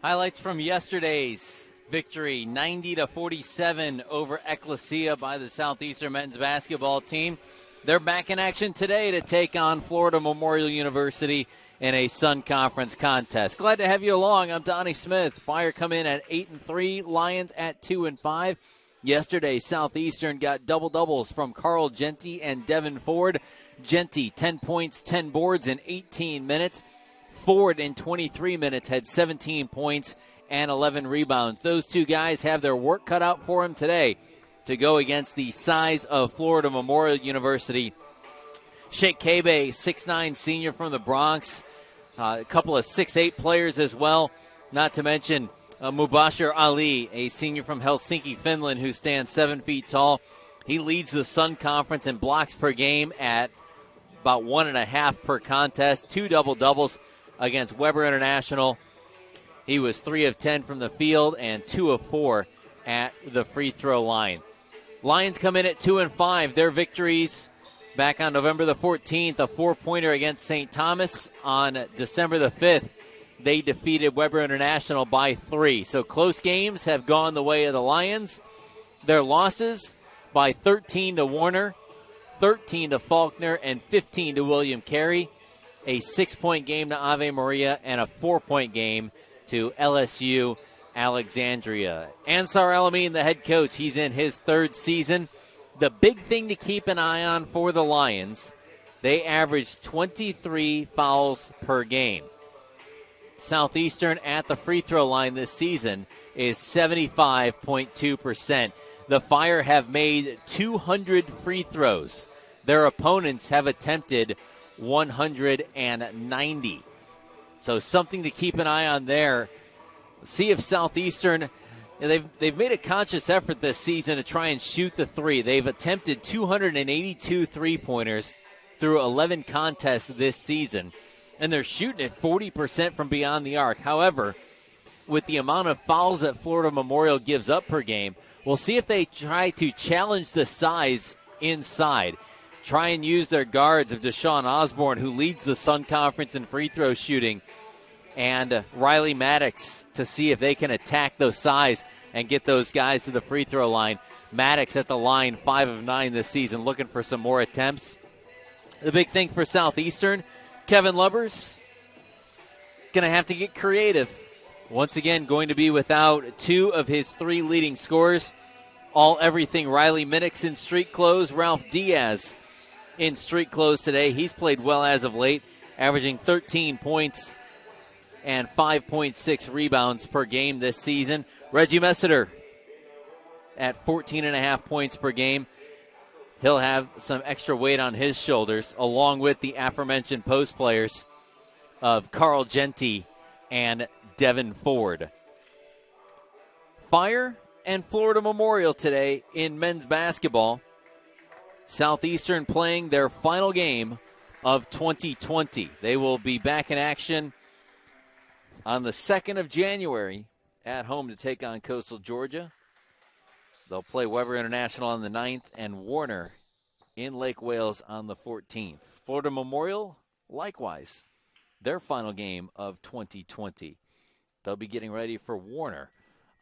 Highlights from yesterday's victory, 90-47 over Ecclesia by the Southeastern men's basketball team. They're back in action today to take on Florida Memorial University in a Sun Conference contest. Glad to have you along. I'm Donnie Smith. Fire come in at 8-3, Lions at 2-5. Yesterday, Southeastern got double-doubles from Carl Genty and Devin Ford. Genty, 10 points, 10 boards in 18 minutes. Ford in 23 minutes had 17 points and 11 rebounds. Those two guys have their work cut out for them today to go against the size of Florida Memorial University. Sheikh Kabe, 6'9", senior from the Bronx. A couple of 6'8" players as well, not to mention Mubashir Ali, a senior from Helsinki, Finland, who stands 7 feet tall. He leads the Sun Conference in blocks per game at about 1.5 per contest, 2 double-doubles against Weber International. He was 3 of 10 from the field and 2 of 4 at the free throw line. Lions come in at 2-5. Their victories back on November the 14th, a 4-pointer against St. Thomas. On December the 5th, they defeated Weber International by 3. So close games have gone the way of the Lions. Their losses by 13 to Warner, 13 to Faulkner, and 15 to William Carey. A 6-point game to Ave Maria and a 4-point game to LSU Alexandria. Ansar Alamin, the head coach, he's in his 3rd season. The big thing to keep an eye on for the Lions, they averaged 23 fouls per game. Southeastern at the free throw line this season is 75.2%. The Fire have made 200 free throws. Their opponents have attempted 190. So something to keep an eye on there. See if Southeastern, they've made a conscious effort this season to try and shoot the three. They've attempted 282 three-pointers through 11 contests this season, and they're shooting at 40% from beyond the arc. However, with the amount of fouls that Florida Memorial gives up per game, we'll see if they try to challenge the size inside. Try and use their guards of Deshaun Osborne, who leads the Sun Conference in free throw shooting, and Riley Maddox to see if they can attack those size and get those guys to the free throw line. Maddox at the line, 5 of 9 this season, looking for some more attempts. The big thing for Southeastern, Kevin Lubbers going to have to get creative. Once again, going to be without 2 of his 3 leading scorers. Everything Riley Minix in street clothes. Ralph Diaz in street clothes today. He's played well as of late, averaging 13 points and 5.6 rebounds per game this season. Reggie Messiter at 14.5 points per game. He'll have some extra weight on his shoulders, along with the aforementioned post players of Carl Genty and Devin Ford. Fire and Florida Memorial today in men's basketball. Southeastern playing their final game of 2020. They will be back in action on the 2nd of January at home to take on Coastal Georgia. They'll play Weber International on the 9th and Warner in Lake Wales on the 14th. Florida Memorial, likewise, their final game of 2020. They'll be getting ready for Warner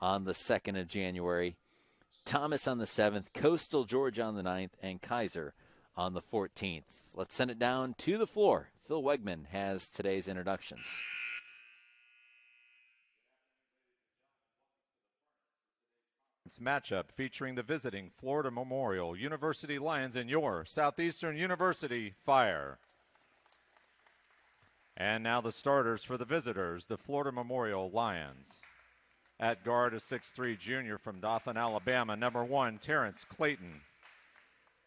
on the 2nd of January. Thomas on the 7th, Coastal Georgia on the 9th, and Kaiser on the 14th. Let's send it down to the floor. Phil Wegman has today's introductions. Matchup featuring the visiting Florida Memorial University Lions and your Southeastern University Fire. And now the starters for the visitors, the Florida Memorial Lions. At guard, a 6'3" junior from Dothan, Alabama, number 1, Terrence Clayton.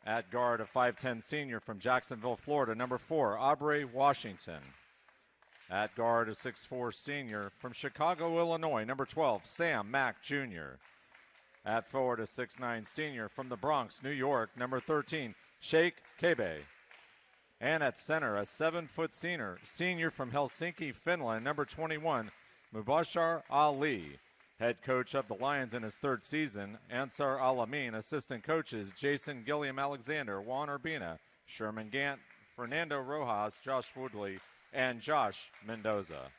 At guard, a 5'10" senior from Jacksonville, Florida, number 4, Aubrey Washington. At guard, a 6'4" senior from Chicago, Illinois, number 12, Sam Mack Jr. At forward, a 6'9" senior from the Bronx, New York, number 13, Sheikh Kabe. And at center, a 7-foot senior from Helsinki, Finland, number 21, Mubashir Ali. Head coach of the Lions in his 3rd season, Ansar Alamin. Assistant coaches, Jason Gilliam-Alexander, Juan Urbina, Sherman Gant, Fernando Rojas, Josh Woodley, and Josh Mendoza.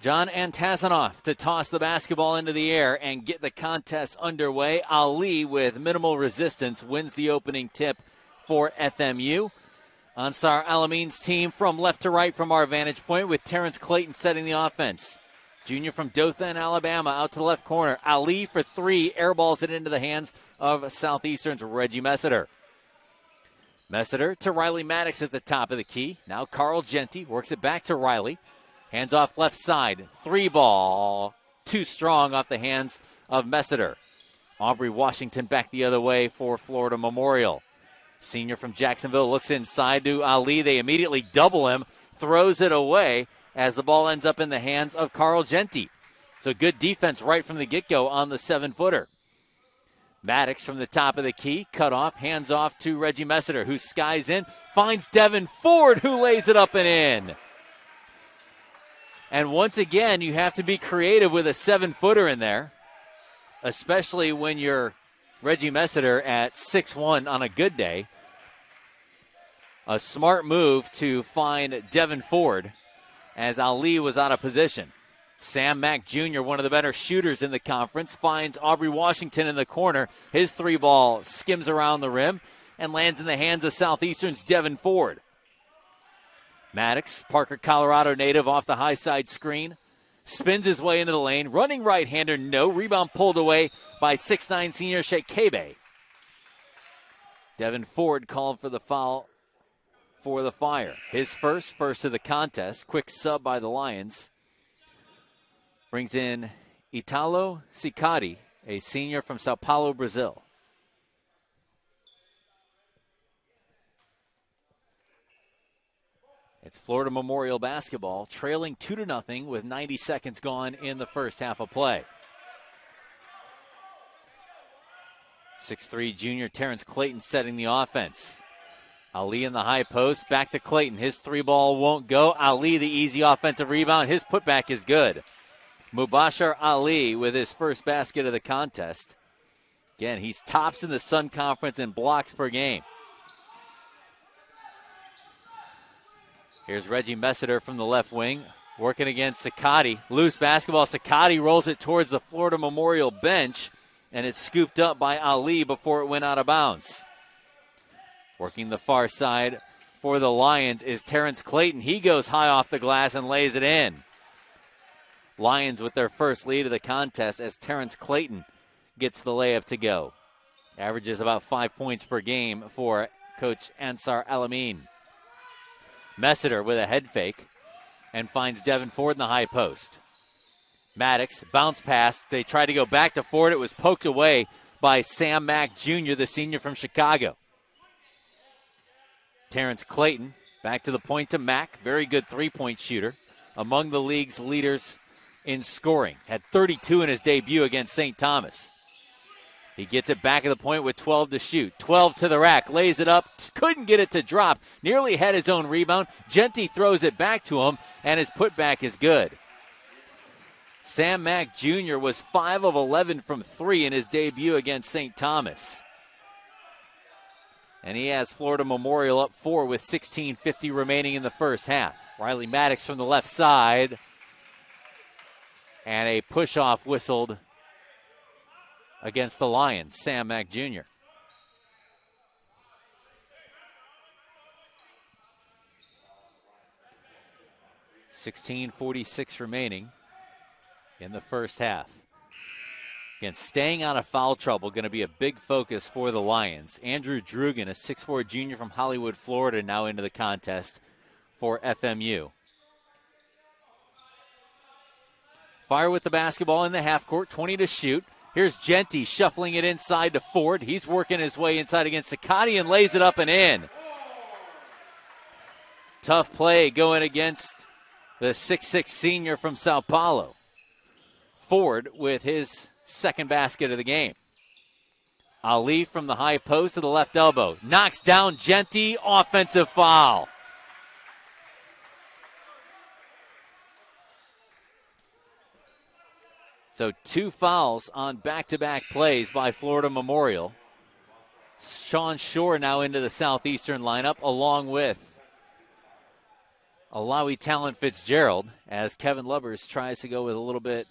John Antazanoff to toss the basketball into the air and get the contest underway. Ali, with minimal resistance, wins the opening tip for FMU. Ansar Alamin's team from left to right from our vantage point, with Terrence Clayton setting the offense. Junior from Dothan, Alabama, out to the left corner. Ali for three, airballs it into the hands of Southeastern's Reggie Messiter. Messiter to Riley Maddox at the top of the key. Now Carl Genty works it back to Riley. Hands off left side. Three ball. Too strong off the hands of Messiter. Aubrey Washington back the other way for Florida Memorial. Senior from Jacksonville looks inside to Ali. They immediately double him. Throws it away as the ball ends up in the hands of Carl Genty. So good defense right from the get-go on the 7-footer. Maddox from the top of the key, cut off, hands off to Reggie Messiter, who skies in, finds Devin Ford, who lays it up and in. And once again, you have to be creative with a 7-footer in there, especially when you're Reggie Messiter at 6'1" on a good day. A smart move to find Devin Ford as Ali was out of position. Sam Mack Jr., one of the better shooters in the conference, finds Aubrey Washington in the corner. His three ball skims around the rim and lands in the hands of Southeastern's Devin Ford. Maddox, Parker, Colorado native, off the high side screen. Spins his way into the lane. Running right-hander, no. Rebound pulled away by 6'9" senior Shekebe. Devin Ford called for the foul for the Fire. His first of the contest. Quick sub by the Lions. Brings in Italo Sicari, a senior from Sao Paulo, Brazil. It's Florida Memorial basketball, trailing 2-0 with 90 seconds gone in the first half of play. 6'3" junior Terrence Clayton setting the offense. Ali in the high post, back to Clayton. His three ball won't go. Ali, the easy offensive rebound. His putback is good. Mubashir Ali with his first basket of the contest. Again, he's tops in the Sun Conference in blocks per game. Here's Reggie Messiter from the left wing, working against Sicati. Loose basketball. Sicati rolls it towards the Florida Memorial bench, and it's scooped up by Ali before it went out of bounds. Working the far side for the Lions is Terrence Clayton. He goes high off the glass and lays it in. Lions with their first lead of the contest as Terrence Clayton gets the layup to go. Averages about 5 points per game for Coach Ansar Alamin. Messiter with a head fake and finds Devin Ford in the high post. Maddox, bounce pass. They tried to go back to Ford. It was poked away by Sam Mack Jr., the senior from Chicago. Terrence Clayton back to the point to Mack. Very good three-point shooter. Among the league's leaders in scoring. Had 32 in his debut against St. Thomas. He gets it back at the point with 12 to shoot. 12 to the rack. Lays it up. Couldn't get it to drop. Nearly had his own rebound. Genty throws it back to him, and his putback is good. Sam Mack Jr. was 5 of 11 from 3 in his debut against St. Thomas. And he has Florida Memorial up 4 with 16:50 remaining in the first half. Riley Maddox from the left side. And a push-off whistled against the Lions, Sam Mack Jr. .46 remaining in the first half. Again, staying out of foul trouble going to be a big focus for the Lions. Andrew Drugan, a 6'4" junior from Hollywood, Florida, now into the contest for FMU. Fire with the basketball in the half court, 20 to shoot. Here's Genty shuffling it inside to Ford. He's working his way inside against Sicati and lays it up and in. Tough play going against the 6'6" senior from Sao Paulo. Ford with his second basket of the game. Ali from the high post to the left elbow. Knocks down Genty, offensive foul. So 2 fouls on back-to-back plays by Florida Memorial. Sean Shore now into the Southeastern lineup along with Alawi Talent Fitzgerald as Kevin Lubbers tries to go with a little bit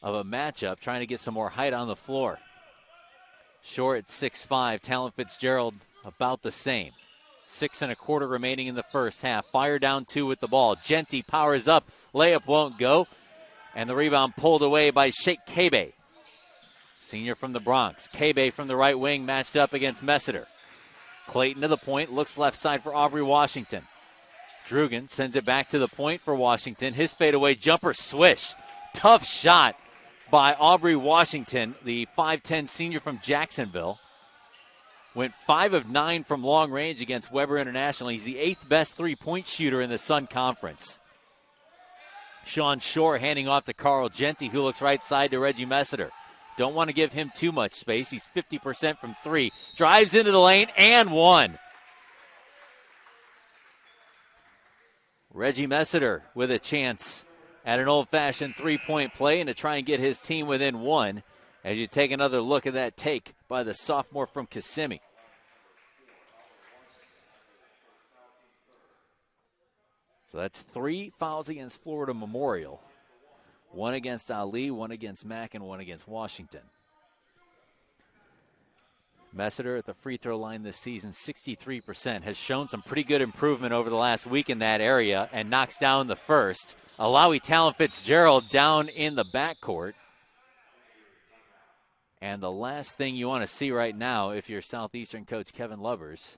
of a matchup, trying to get some more height on the floor. Short at 6'5", Talent Fitzgerald about the same. 6 1/4 remaining in the first half. Fire down 2 with the ball. Genty powers up. Layup won't go. And the rebound pulled away by Sheikh Kebe. Senior from the Bronx. Kebe from the right wing matched up against Messiter. Clayton to the point. Looks left side for Aubrey Washington. Drugan sends it back to the point for Washington. His fadeaway jumper swish. Tough shot by Aubrey Washington, the 5'10 senior from Jacksonville. Went 5 of 9 from long range against Weber International. He's the 8th best three-point shooter in the Sun Conference. Sean Shore handing off to Carl Genty, who looks right side to Reggie Messiter. Don't want to give him too much space. He's 50% from 3. Drives into the lane and one. Reggie Messiter with a chance at an old-fashioned three-point play and to try and get his team within 1 as you take another look at that take by the sophomore from Kissimmee. So that's 3 fouls against Florida Memorial. 1 against Ali, 1 against Mack, and 1 against Washington. Messiter at the free throw line this season, 63%, has shown some pretty good improvement over the last week in that area and knocks down the first. Alawi Talent Fitzgerald down in the backcourt. And the last thing you want to see right now, if you're Southeastern coach Kevin Lubbers,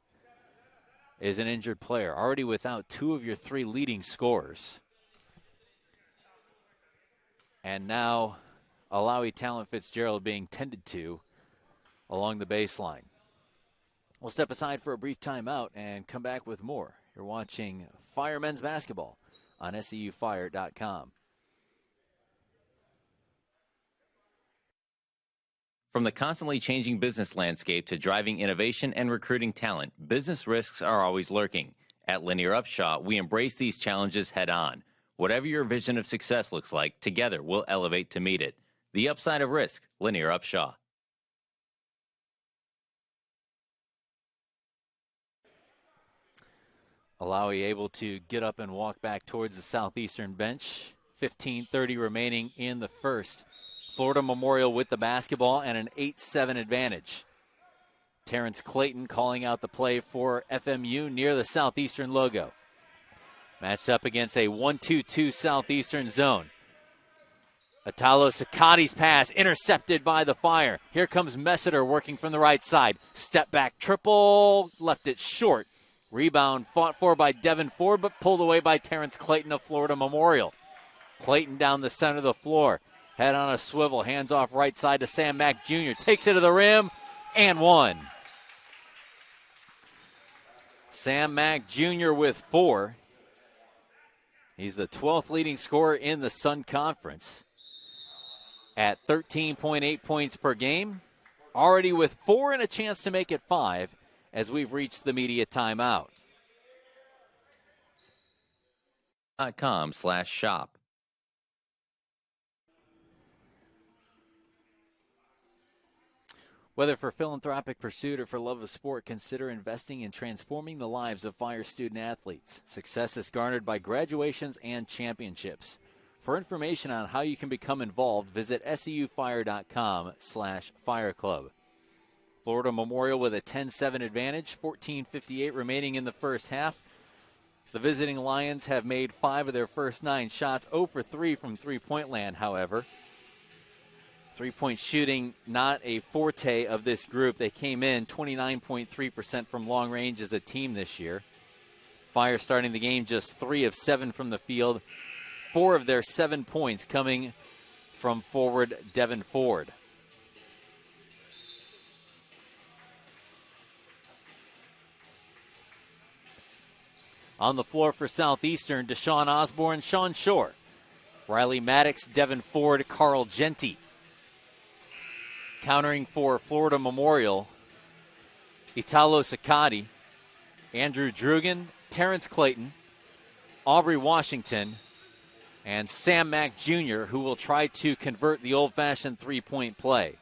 is an injured player. Already without 2 of your 3 leading scorers. And now Alawi Talent Fitzgerald being tended to along the baseline. We'll step aside for a brief timeout and come back with more. You're watching Fire Men's Basketball on SEUfire.com. From the constantly changing business landscape to driving innovation and recruiting talent, business risks are always lurking. At Linear Upshaw, we embrace these challenges head on. Whatever your vision of success looks like, together we'll elevate to meet it. The upside of risk, Linear Upshaw. Alawi able to get up and walk back towards the Southeastern bench. 15:30 remaining in the first. Florida Memorial with the basketball and an 8-7 advantage. Terrence Clayton calling out the play for FMU near the Southeastern logo. Matched up against a 1-2-2 Southeastern zone. Italo Sakati's pass intercepted by the Fire. Here comes Messiter working from the right side. Step back triple, left it short. Rebound fought for by Devin Ford, but pulled away by Terrence Clayton of Florida Memorial. Clayton down the center of the floor. Head on a swivel, hands off right side to Sam Mack Jr. Takes it to the rim, and one. Sam Mack Jr. with 4. He's the 12th leading scorer in the Sun Conference at 13.8 points per game. Already with 4 and a chance to make it 5 as we've reached the media timeout. .com/shop. Whether for philanthropic pursuit or for love of sport, consider investing in transforming the lives of Fire student athletes. Success is garnered by graduations and championships. For information on how you can become involved, visit seufire.com/fireclub. Florida Memorial with a 10-7 advantage, 14:58 remaining in the first half. The visiting Lions have made 5 of their first 9 shots, 0 for 3 from three-point land, however. Three-point shooting, not a forte of this group. They came in 29.3% from long range as a team this year. Fire starting the game just 3 of 7 from the field. 4 of their 7 points coming from forward Devin Ford. On the floor for Southeastern, Deshaun Osborne, Sean Shore. Riley Maddox, Devin Ford, Carl Genty. Countering for Florida Memorial, Italo Sakati, Andrew Drugan, Terrence Clayton, Aubrey Washington, and Sam Mack Jr., who will try to convert the old-fashioned three-point play.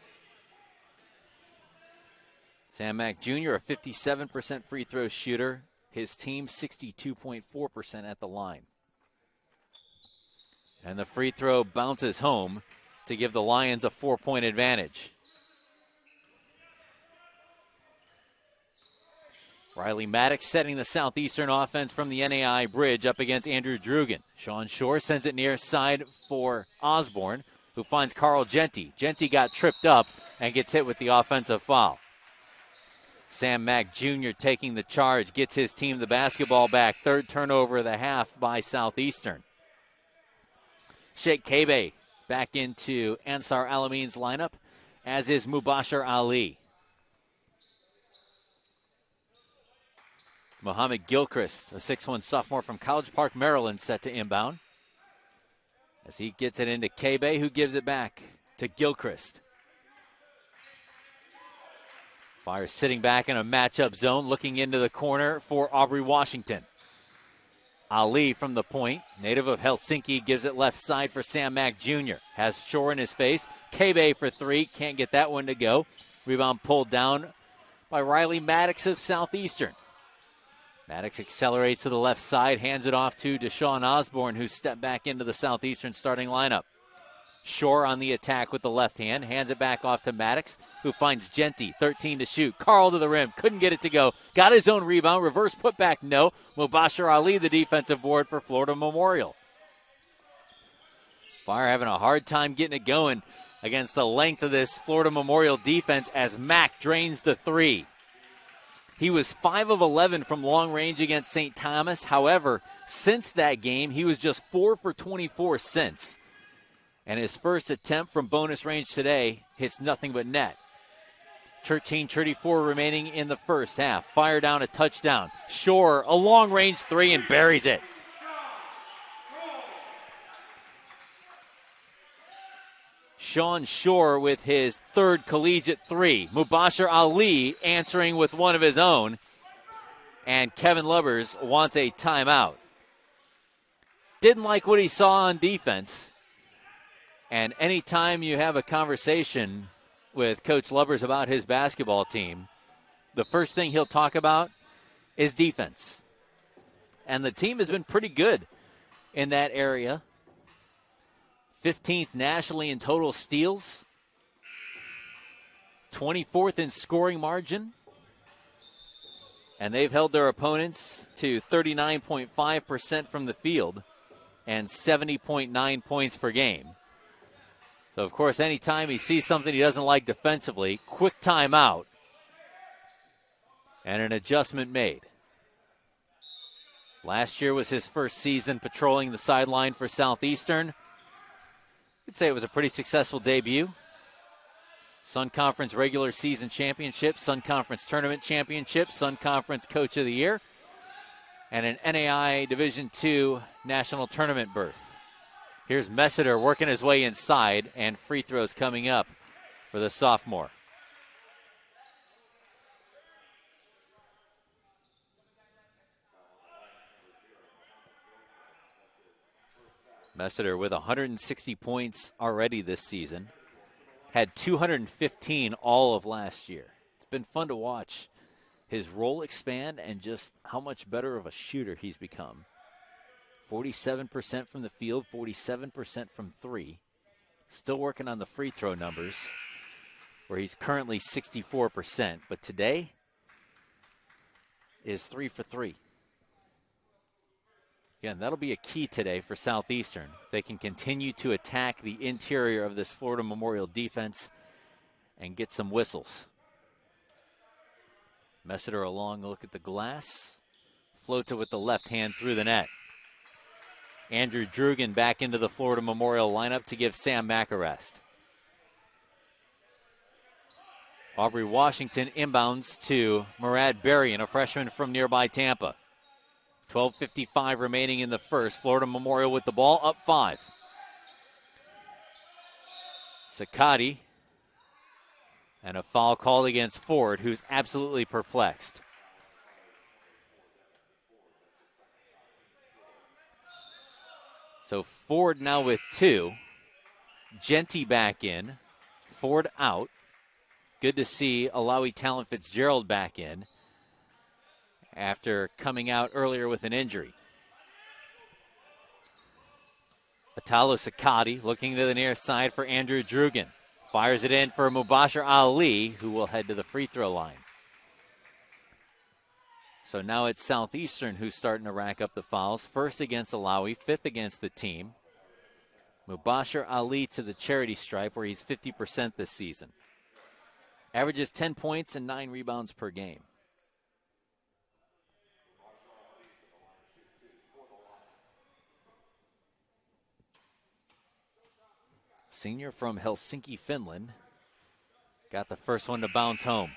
Sam Mack Jr., a 57% free throw shooter, His team 62.4% at the line. And the free throw bounces home to give the Lions a 4-point advantage. Riley Maddox setting the Southeastern offense from the NAI bridge up against Andrew Drugan. Sean Shore sends it near side for Osborne, who finds Carl Genty. Genty got tripped up and gets hit with the offensive foul. Sam Mack Jr. taking the charge, gets his team the basketball back. Third turnover of the half by Southeastern. Sheikh Kebe back into Ansar Alamin's lineup, as is Mubashir Ali. Muhammad Gilchrist, a 6'1 sophomore from College Park, Maryland, set to inbound. As he gets it into Kebe, who gives it back to Gilchrist. Fire sitting back in a matchup zone, looking into the corner for Aubrey Washington. Ali from the point, native of Helsinki, gives it left side for Sam Mack Jr. Has Shore in his face. Kebe for three, can't get that one to go. Rebound pulled down by Riley Maddox of Southeastern. Maddox accelerates to the left side, hands it off to Deshaun Osborne, who stepped back into the Southeastern starting lineup. Shore on the attack with the left hand, hands it back off to Maddox, who finds Genty, 13 to shoot. Carl to the rim, couldn't get it to go. Got his own rebound, reverse putback, no. Mubashir Ali, the defensive board for Florida Memorial. Fire having a hard time getting it going against the length of this Florida Memorial defense as Mack drains the three. He was 5 of 11 from long range against St. Thomas. However, since that game, he was just 4 for 24 since. And his first attempt from bonus range today hits nothing but net. 13:34 remaining in the first half. Fire down a touchdown. Shore, a long range three, and buries it. Sean Shore with his third collegiate three. Mubashir Ali answering with one of his own. And Kevin Lubbers wants a timeout. Didn't like what he saw on defense. And anytime you have a conversation with Coach Lubbers about his basketball team, the first thing he'll talk about is defense. And the team has been pretty good in that area. 15th nationally in total steals. 24th in scoring margin. And they've held their opponents to 39.5% from the field and 70.9 points per game. So, of course, anytime he sees something he doesn't like defensively, quick timeout and an adjustment made. Last year was his first season patrolling the sideline for Southeastern. I'd say it was a pretty successful debut. Sun Conference regular season championship, Sun Conference tournament championship, Sun Conference Coach of the Year, and an NAI Division II national tournament berth. Here's Messiter working his way inside, and free throws coming up for the sophomore. Messiter with 160 points already this season. Had 215 all of last year. It's been fun to watch his role expand and just how much better of a shooter he's become. 47% from the field, 47% from three. Still working on the free throw numbers, where he's currently 64%. But today is 3 for 3. Again, that'll be a key today for Southeastern. They can continue to attack the interior of this Florida Memorial defense and get some whistles. Messiter a long look at the glass. Floats it with the left hand through the net. Andrew Drugan back into the Florida Memorial lineup to give Sam Mack a rest. Aubrey Washington inbounds to Murad Berrien, a freshman from nearby Tampa. 12:55 remaining in the first. Florida Memorial with the ball, up 5. Sakati. And a foul called against Ford, who's absolutely perplexed. So Ford now with 2. Genty back in. Ford out. Good to see Alawi Talent Fitzgerald back in. after coming out earlier with an injury. Italo Sakati looking to the near side for Andrew Drugan. Fires it in for Mubashir Ali, who will head to the free throw line. So now it's Southeastern who's starting to rack up the fouls. First against Alawi, fifth against the team. Mubashir Ali to the charity stripe where he's 50% this season. Averages 10 points and 9 rebounds per game. Senior from Helsinki, Finland. Got the first one to bounce home.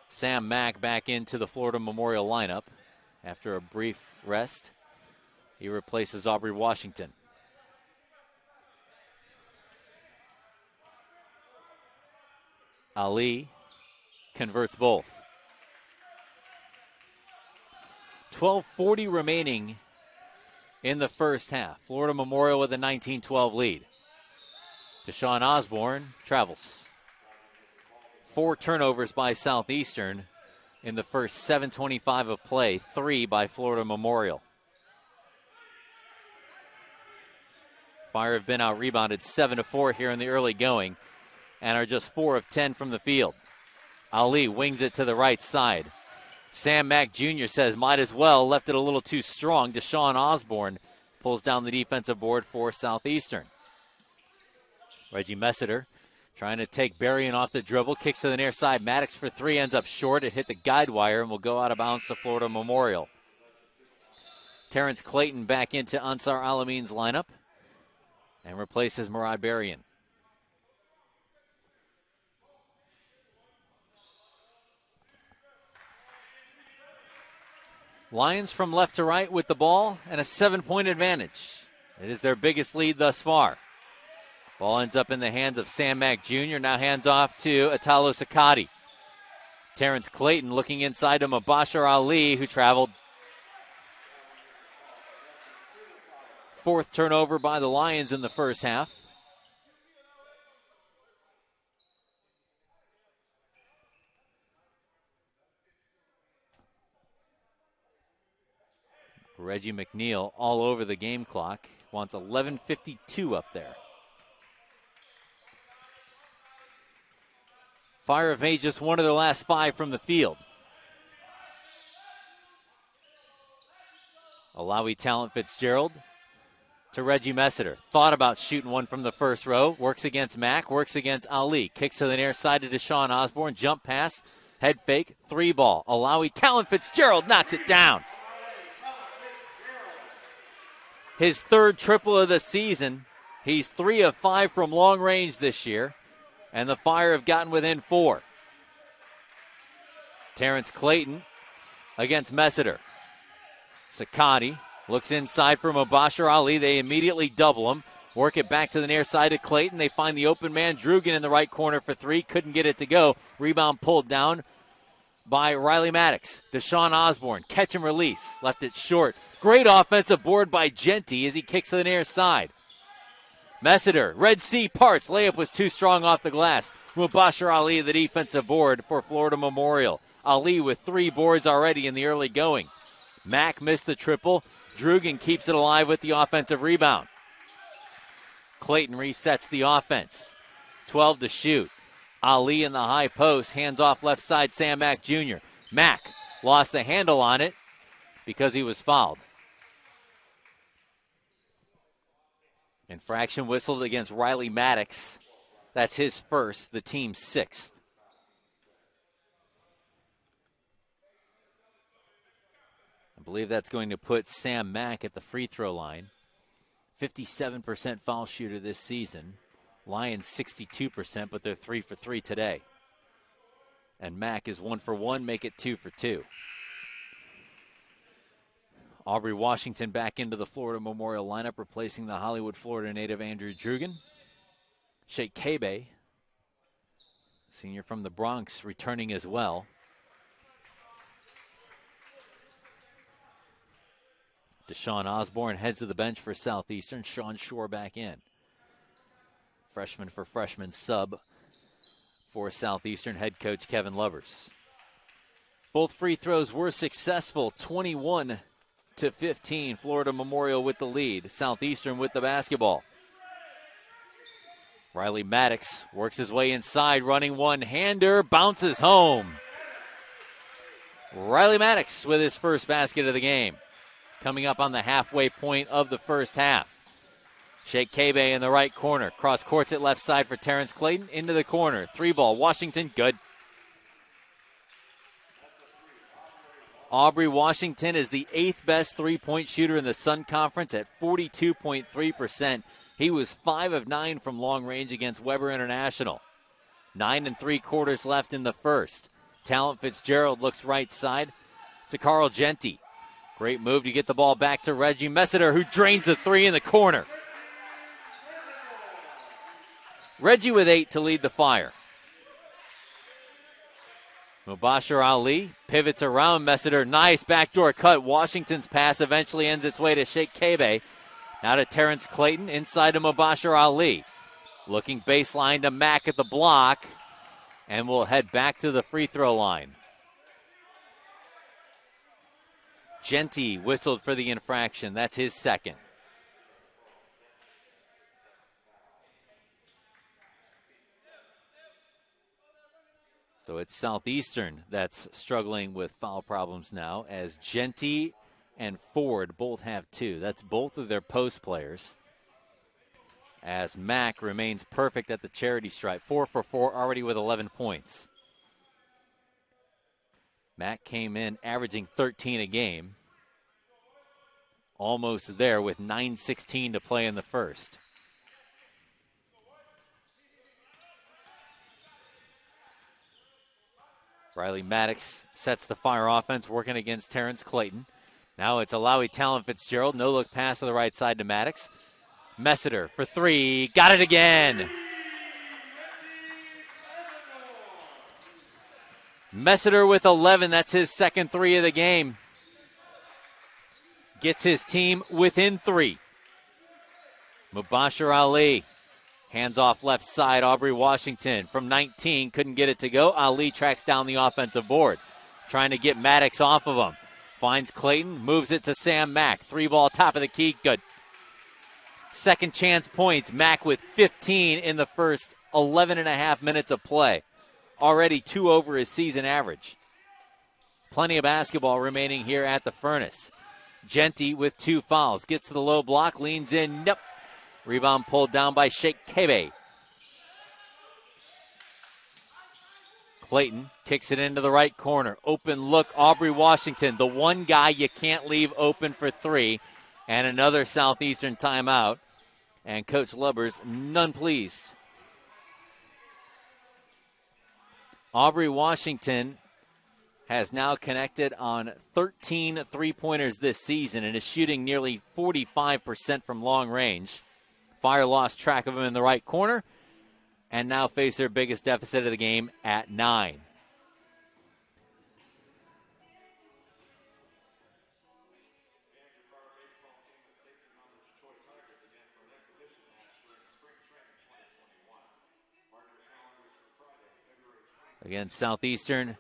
Sam Mack back into the Florida Memorial lineup. After a brief rest, he replaces Aubrey Washington. Ali converts both. 12:40 remaining in the first half. Florida Memorial with a 19-12 lead. Deshaun Osborne travels. 4 turnovers by Southeastern in the first 7:25 of play. 3 by Florida Memorial. Fire have been out-rebounded 7-4 here in the early going and are just 4 of 10 from the field. Ali wings it to the right side. Sam Mack Jr. says might as well, left it a little too strong. Deshaun Osborne pulls down the defensive board for Southeastern. Reggie Messiter trying to take Berrien off the dribble, kicks to the near side. Maddox for 3, ends up short. It hit the guide wire and will go out of bounds to Florida Memorial. Terrence Clayton back into Ansar Alamin's lineup and replaces Murad Berrien. Lions from left to right with the ball and a 7-point advantage. It is their biggest lead thus far. Ball ends up in the hands of Sam Mack Jr. Now hands off to Italo Sakati. Terrence Clayton looking inside to Mubashir Ali, who traveled. 4th turnover by the Lions in the first half. Reggie McNeil all over the game clock. Wants 11:52 up there. Fire have made just one of their last 5 from the field. Alawi talent Fitzgerald to Reggie Messiter. Thought about shooting one from the first row. Works against Mack, works against Ali. Kicks to the near side to Deshaun Osborne. Jump pass, head fake, 3 ball. Alawi talent Fitzgerald knocks it down. His 3rd triple of the season. He's 3 of 5 from long range this year. And the Fire have gotten within 4. Terrence Clayton against Messiter. Sakati looks inside for Mubashir Ali. They immediately double him. Work it back to the near side of Clayton. They find the open man, Drugan, in the right corner for 3. Couldn't get it to go. Rebound pulled down by Riley Maddox. Deshaun Osborne, catch and release. Left it short. Great offensive board by Genty as he kicks to the near side. Messiter, Red Sea parts. Layup was too strong off the glass. Mubashir Ali, the defensive board for Florida Memorial. Ali with 3 boards already in the early going. Mack missed the triple. Drugan keeps it alive with the offensive rebound. Clayton resets the offense. 12 to shoot. Ali in the high post. Hands off left side, Sam Mack Jr. Mack lost the handle on it because he was fouled. Infraction whistled against Riley Maddox. That's his first, the team's 6th. I believe that's going to put Sam Mack at the free throw line. 57% foul shooter this season. Lions 62%, but they're 3 for 3 today. And Mack is 1 for 1, make it 2 for 2. Aubrey Washington back into the Florida Memorial lineup, replacing the Hollywood, Florida native Andrew Drugan. Sheikh Kebe, senior from the Bronx, returning as well. Deshaun Osborne heads to the bench for Southeastern. Sean Shore back in. Freshman for freshman sub for Southeastern head coach Kevin Lovers. Both free throws were successful, 21-15. Florida Memorial with the lead. Southeastern with the basketball. Riley Maddox works his way inside, running one-hander, bounces home. Riley Maddox with his first basket of the game. Coming up on the halfway point of the first half. Sheikh Kabe in the right corner. Cross courts at left side for Terrence Clayton. Into the corner. 3-ball. Washington, good. Aubrey Washington is the 8th best three-point shooter in the Sun Conference at 42.3%. He was 5 of 9 from long range against Weber International. 9 3/4 left in the first. Talent Fitzgerald looks right side to Carl Genty. Great move to get the ball back to Reggie Messiter, who drains the three in the corner. Reggie with 8 to lead the Fire. Mubashir Ali pivots around Messiter. Nice backdoor cut. Washington's pass eventually ends its way to Sheikh Kabe. Now to Terrence Clayton, inside to Mubashir Ali. Looking baseline to Mack at the block. And we'll head back to the free throw line. Genty whistled for the infraction. That's his second. So it's Southeastern that's struggling with foul problems now, as Genty and Ford both have 2. That's both of their post players. As Mack remains perfect at the charity stripe. 4 for 4, already with 11 points. Mack came in averaging 13 a game. Almost there with 9:16 to play in the first. Riley Maddox sets the Fire offense, working against Terrence Clayton. Now it's Alawi Talent Fitzgerald. No look pass to the right side to Maddox. Messiter for 3. Got it again. Messiter with 11. That's his second 3 of the game. Gets his team within 3. Mubashir Ali. Hands off left side. Aubrey Washington from 19. Couldn't get it to go. Ali tracks down the offensive board. Trying to get Maddox off of him. Finds Clayton. Moves it to Sam Mack. 3-ball top of the key. Good. Second chance points. Mack with 15 in the first 11.5 minutes of play. Already 2 over his season average. Plenty of basketball remaining here at the Furnace. Genty with 2 fouls. Gets to the low block. Leans in. Nope. Rebound pulled down by Sheikh Kabe. Clayton kicks it into the right corner. Open look. Aubrey Washington. The one guy you can't leave open for 3. And another Southeastern timeout. And Coach Lubbers, none pleased. Aubrey Washington has now connected on 13 three-pointers this season and is shooting nearly 45% from long range. Fire lost track of him in the right corner and now face their biggest deficit of the game at 9. Again, Southeastern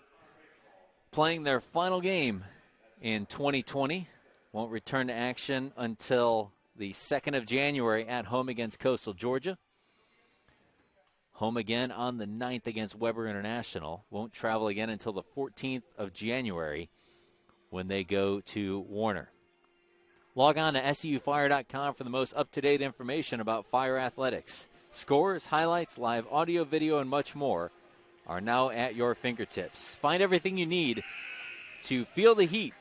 playing their final game in 2020. Won't return to action until the 2nd of January at home against Coastal Georgia. Home again on the 9th against Weber International. Won't travel again until the 14th of January when they go to Warner. Log on to SUFire.com for the most up-to-date information about Fire athletics. Scores, highlights, live audio, video, and much more are now at your fingertips. Find everything you need to feel the heat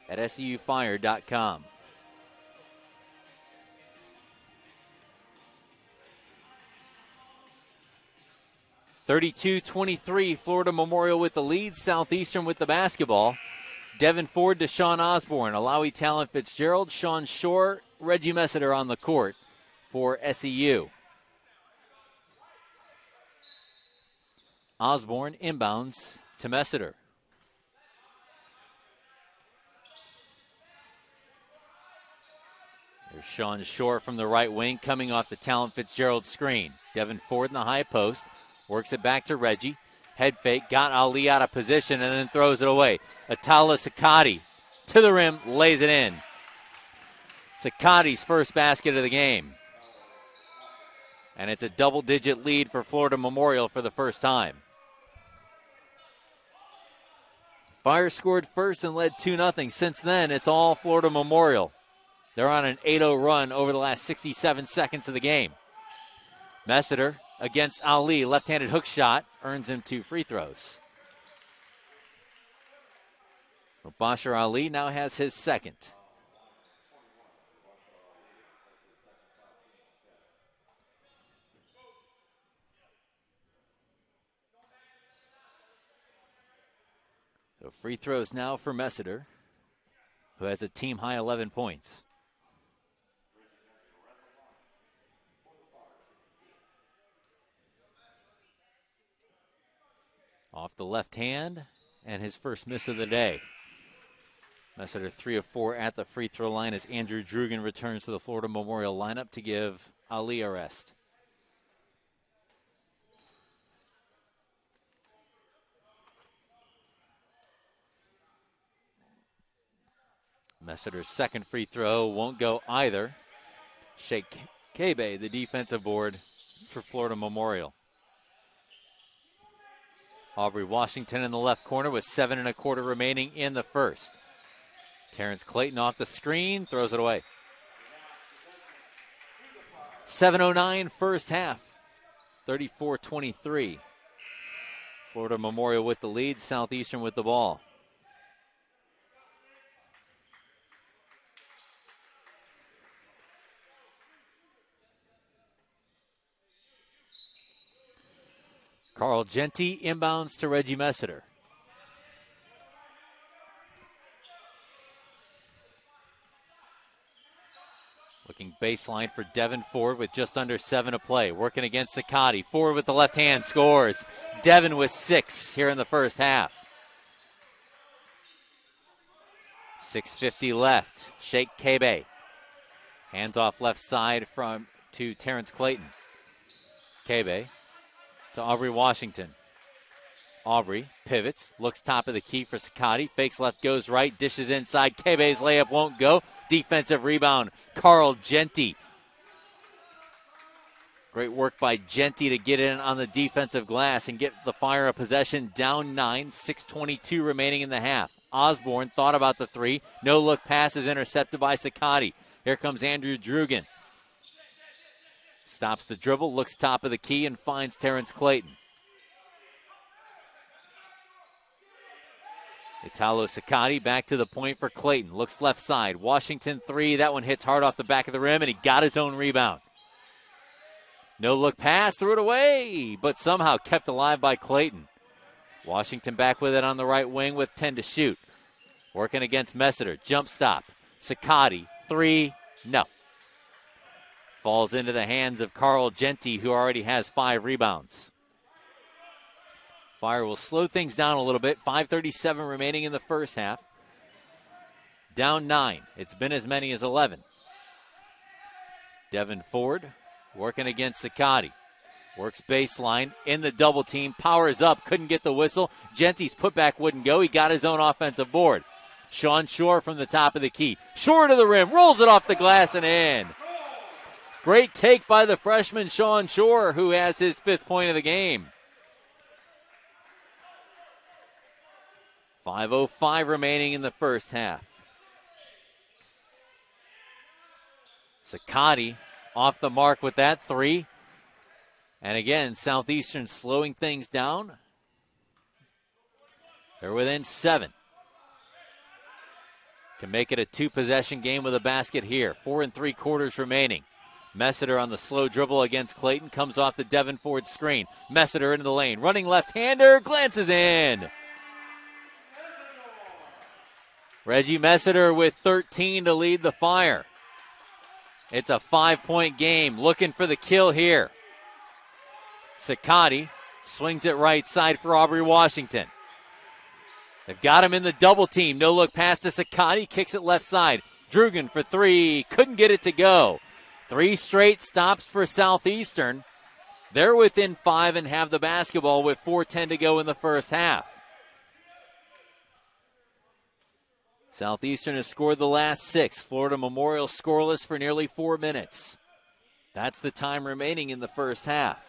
at SUFire.com. (32-23), Florida Memorial with the lead. Southeastern with the basketball. Devin Ford to Sean Osborne. Alawi Talent Fitzgerald, Sean Shore, Reggie Messiter on the court for SEU. Osborne inbounds to Messiter. There's Sean Shore from the right wing coming off the Talent Fitzgerald screen. Devin Ford in the high post. Works it back to Reggie. Head fake, got Ali out of position, and then throws it away. Atala Sakati to the rim, lays it in. Sakati's first basket of the game. And it's a double-digit lead for Florida Memorial for the first time. Fire scored first and led 2-0. Since then, it's all Florida Memorial. They're on an 8-0 run over the last 67 seconds of the game. Messiter against Ali, left-handed hook shot, earns him 2 free throws. Bashar Ali now has his second. So free throws now for Messiter, who has a team-high 11 points. Off the left hand, and his first miss of the day. Messiter 3 of 4 at the free throw line as Andrew Drugan returns to the Florida Memorial lineup to give Ali a rest. Messiter's second free throw won't go either. Sheikh Kebe, the defensive board for Florida Memorial. Aubrey Washington in the left corner with 7 1/4 remaining in the first. Terrence Clayton off the screen, throws it away. 7:09 first half, 34-23. Florida Memorial with the lead, Southeastern with the ball. Carl Genty inbounds to Reggie Messiter. Looking baseline for Devin Ford with just under 7 to play. Working against Sakati. Ford with the left hand scores. Devin with 6 here in the first half. 6:50 left. Sheikh Kebe. Hands off left side to Terrence Clayton. Kebe to Aubrey Washington. Aubrey pivots, looks top of the key for Sakati, fakes left, goes right, dishes inside. Kebe's layup won't go. Defensive rebound, Carl Genty. Great work by Genty to get in on the defensive glass and get the Fire a possession down 9, 6:22 remaining in the half. Osborne thought about the 3. No look pass is intercepted by Sakati. Here comes Andrew Drugan. Stops the dribble, looks top of the key, and finds Terrence Clayton. Italo Sakati back to the point for Clayton. Looks left side. Washington 3. That one hits hard off the back of the rim, and he got his own rebound. No look pass, threw it away, but somehow kept alive by Clayton. Washington back with it on the right wing with 10 to shoot. Working against Messiter. Jump stop. Sakati, 3. No. Falls into the hands of Carl Genty, who already has 5 rebounds. Fire will slow things down a little bit. 5:37 remaining in the first half. Down 9. It's been as many as 11. Devin Ford working against Sakati. Works baseline in the double team. Powers up. Couldn't get the whistle. Genty's putback wouldn't go. He got his own offensive board. Sean Shore from the top of the key. Shore to the rim. Rolls it off the glass and in. Great take by the freshman Sean Shore, who has his 5th point of the game. 5:05 remaining in the first half. Sakati off the mark with that 3. And again, Southeastern slowing things down. They're within 7. Can make it a 2-possession game with a basket here. 4 3/4 remaining. Messiter on the slow dribble against Clayton. Comes off the Devin Ford screen. Messiter into the lane. Running left-hander. Glances in. Reggie Messiter with 13 to lead the Fire. It's a 5-point game. Looking for the kill here. Sakati swings it right side for Aubrey Washington. They've got him in the double team. No look pass to Sakati. Kicks it left side. Drugan for 3. Couldn't get it to go. 3 straight stops for Southeastern. They're within 5 and have the basketball with 4:10 to go in the first half. Southeastern has scored the last 6. Florida Memorial scoreless for nearly 4 minutes. That's the time remaining in the first half.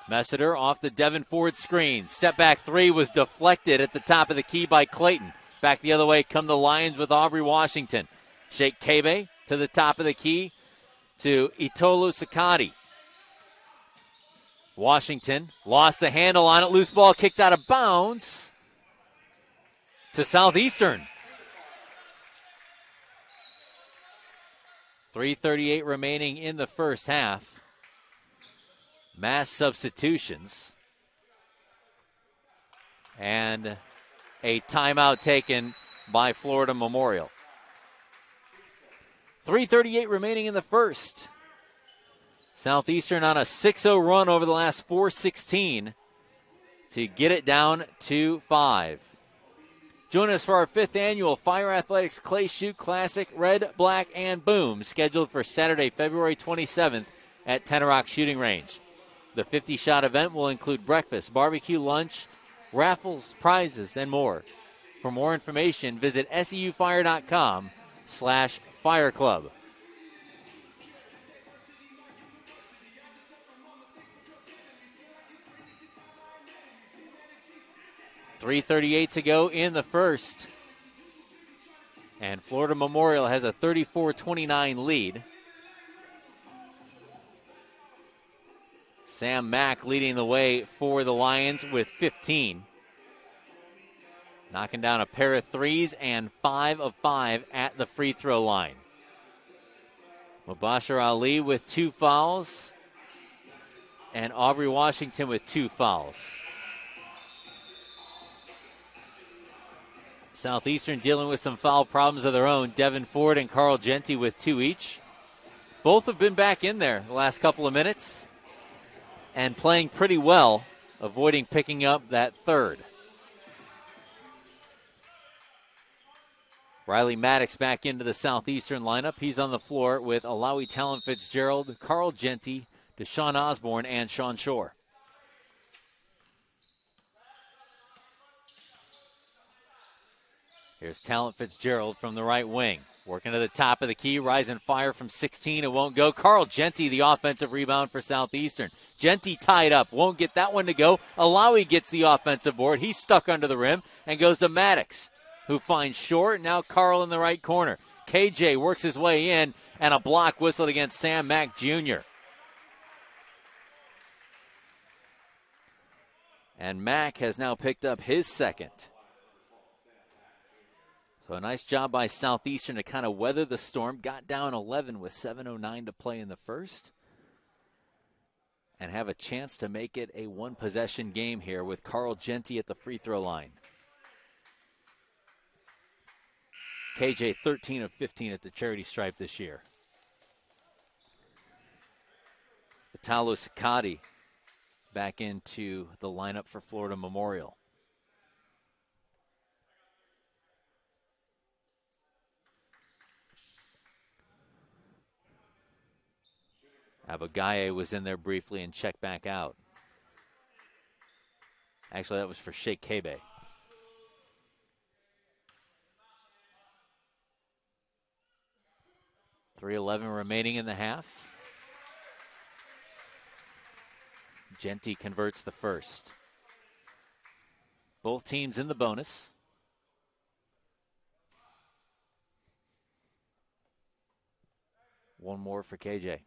Messiter off the Devin Ford screen. Step back three was deflected at the top of the key by Clayton. Back the other way come the Lions with Aubrey Washington. Sheikh Kebe to the top of the key to Itolu Sakati. Washington lost the handle on it. Loose ball kicked out of bounds to Southeastern. 3:38 remaining in the first half. Mass substitutions. And a timeout taken by Florida Memorial. 3:38 remaining in the first. Southeastern on a 6-0 run over the last 4:16 to get it down to 5. Join us for our 5th annual Fire Athletics Clay Shoot Classic Red, Black, and Boom, scheduled for Saturday, February 27th at Tenorock Shooting Range. The 50-shot event will include breakfast, barbecue, lunch, raffles, prizes, and more. For more information, visit seufire.com/Fire Club. .338 to go in the first. And Florida Memorial has a 34-29 lead. Sam Mack leading the way for the Lions with 15. Knocking down a pair of threes and 5 of 5 at the free throw line. Mubashir Ali with 2 fouls. And Aubrey Washington with 2 fouls. Southeastern dealing with some foul problems of their own. Devin Ford and Carl Genty with 2 each. Both have been back in there the last couple of minutes and playing pretty well, avoiding picking up that third. Riley Maddox back into the Southeastern lineup. He's on the floor with Alawi Talent Fitzgerald, Carl Genty, Deshaun Osborne, and Sean Shore. Here's Talent Fitzgerald from the right wing. Working to the top of the key, rising fire from 16. It won't go. Carl Genty, the offensive rebound for Southeastern. Genty tied up. Won't get that one to go. Alawi gets the offensive board. He's stuck under the rim and goes to Maddox, who finds Short. Now Carl in the right corner. KJ works his way in, and a block whistled against Sam Mack Jr. And Mack has now picked up his second. So a nice job by Southeastern to kind of weather the storm. Got down 11 with 7:09 to play in the first. And have a chance to make it a one-possession game here with Carl Genty at the free throw line. KJ 13 of 15 at the charity stripe this year. Italo Sakati back into the lineup for Florida Memorial. Abagaye was in there briefly and checked back out. Actually, that was for Sheikh Kebe. .311 remaining in the half. Genty converts the first. Both teams in the bonus. One more for KJ.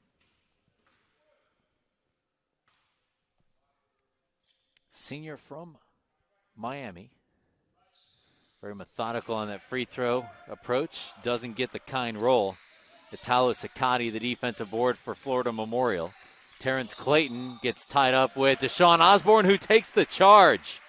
Senior from Miami. Very methodical on that free throw approach. Doesn't get the kind roll. Italo Sakati, the defensive board for Florida Memorial. Terrence Clayton gets tied up with Deshaun Osborne, who takes the charge.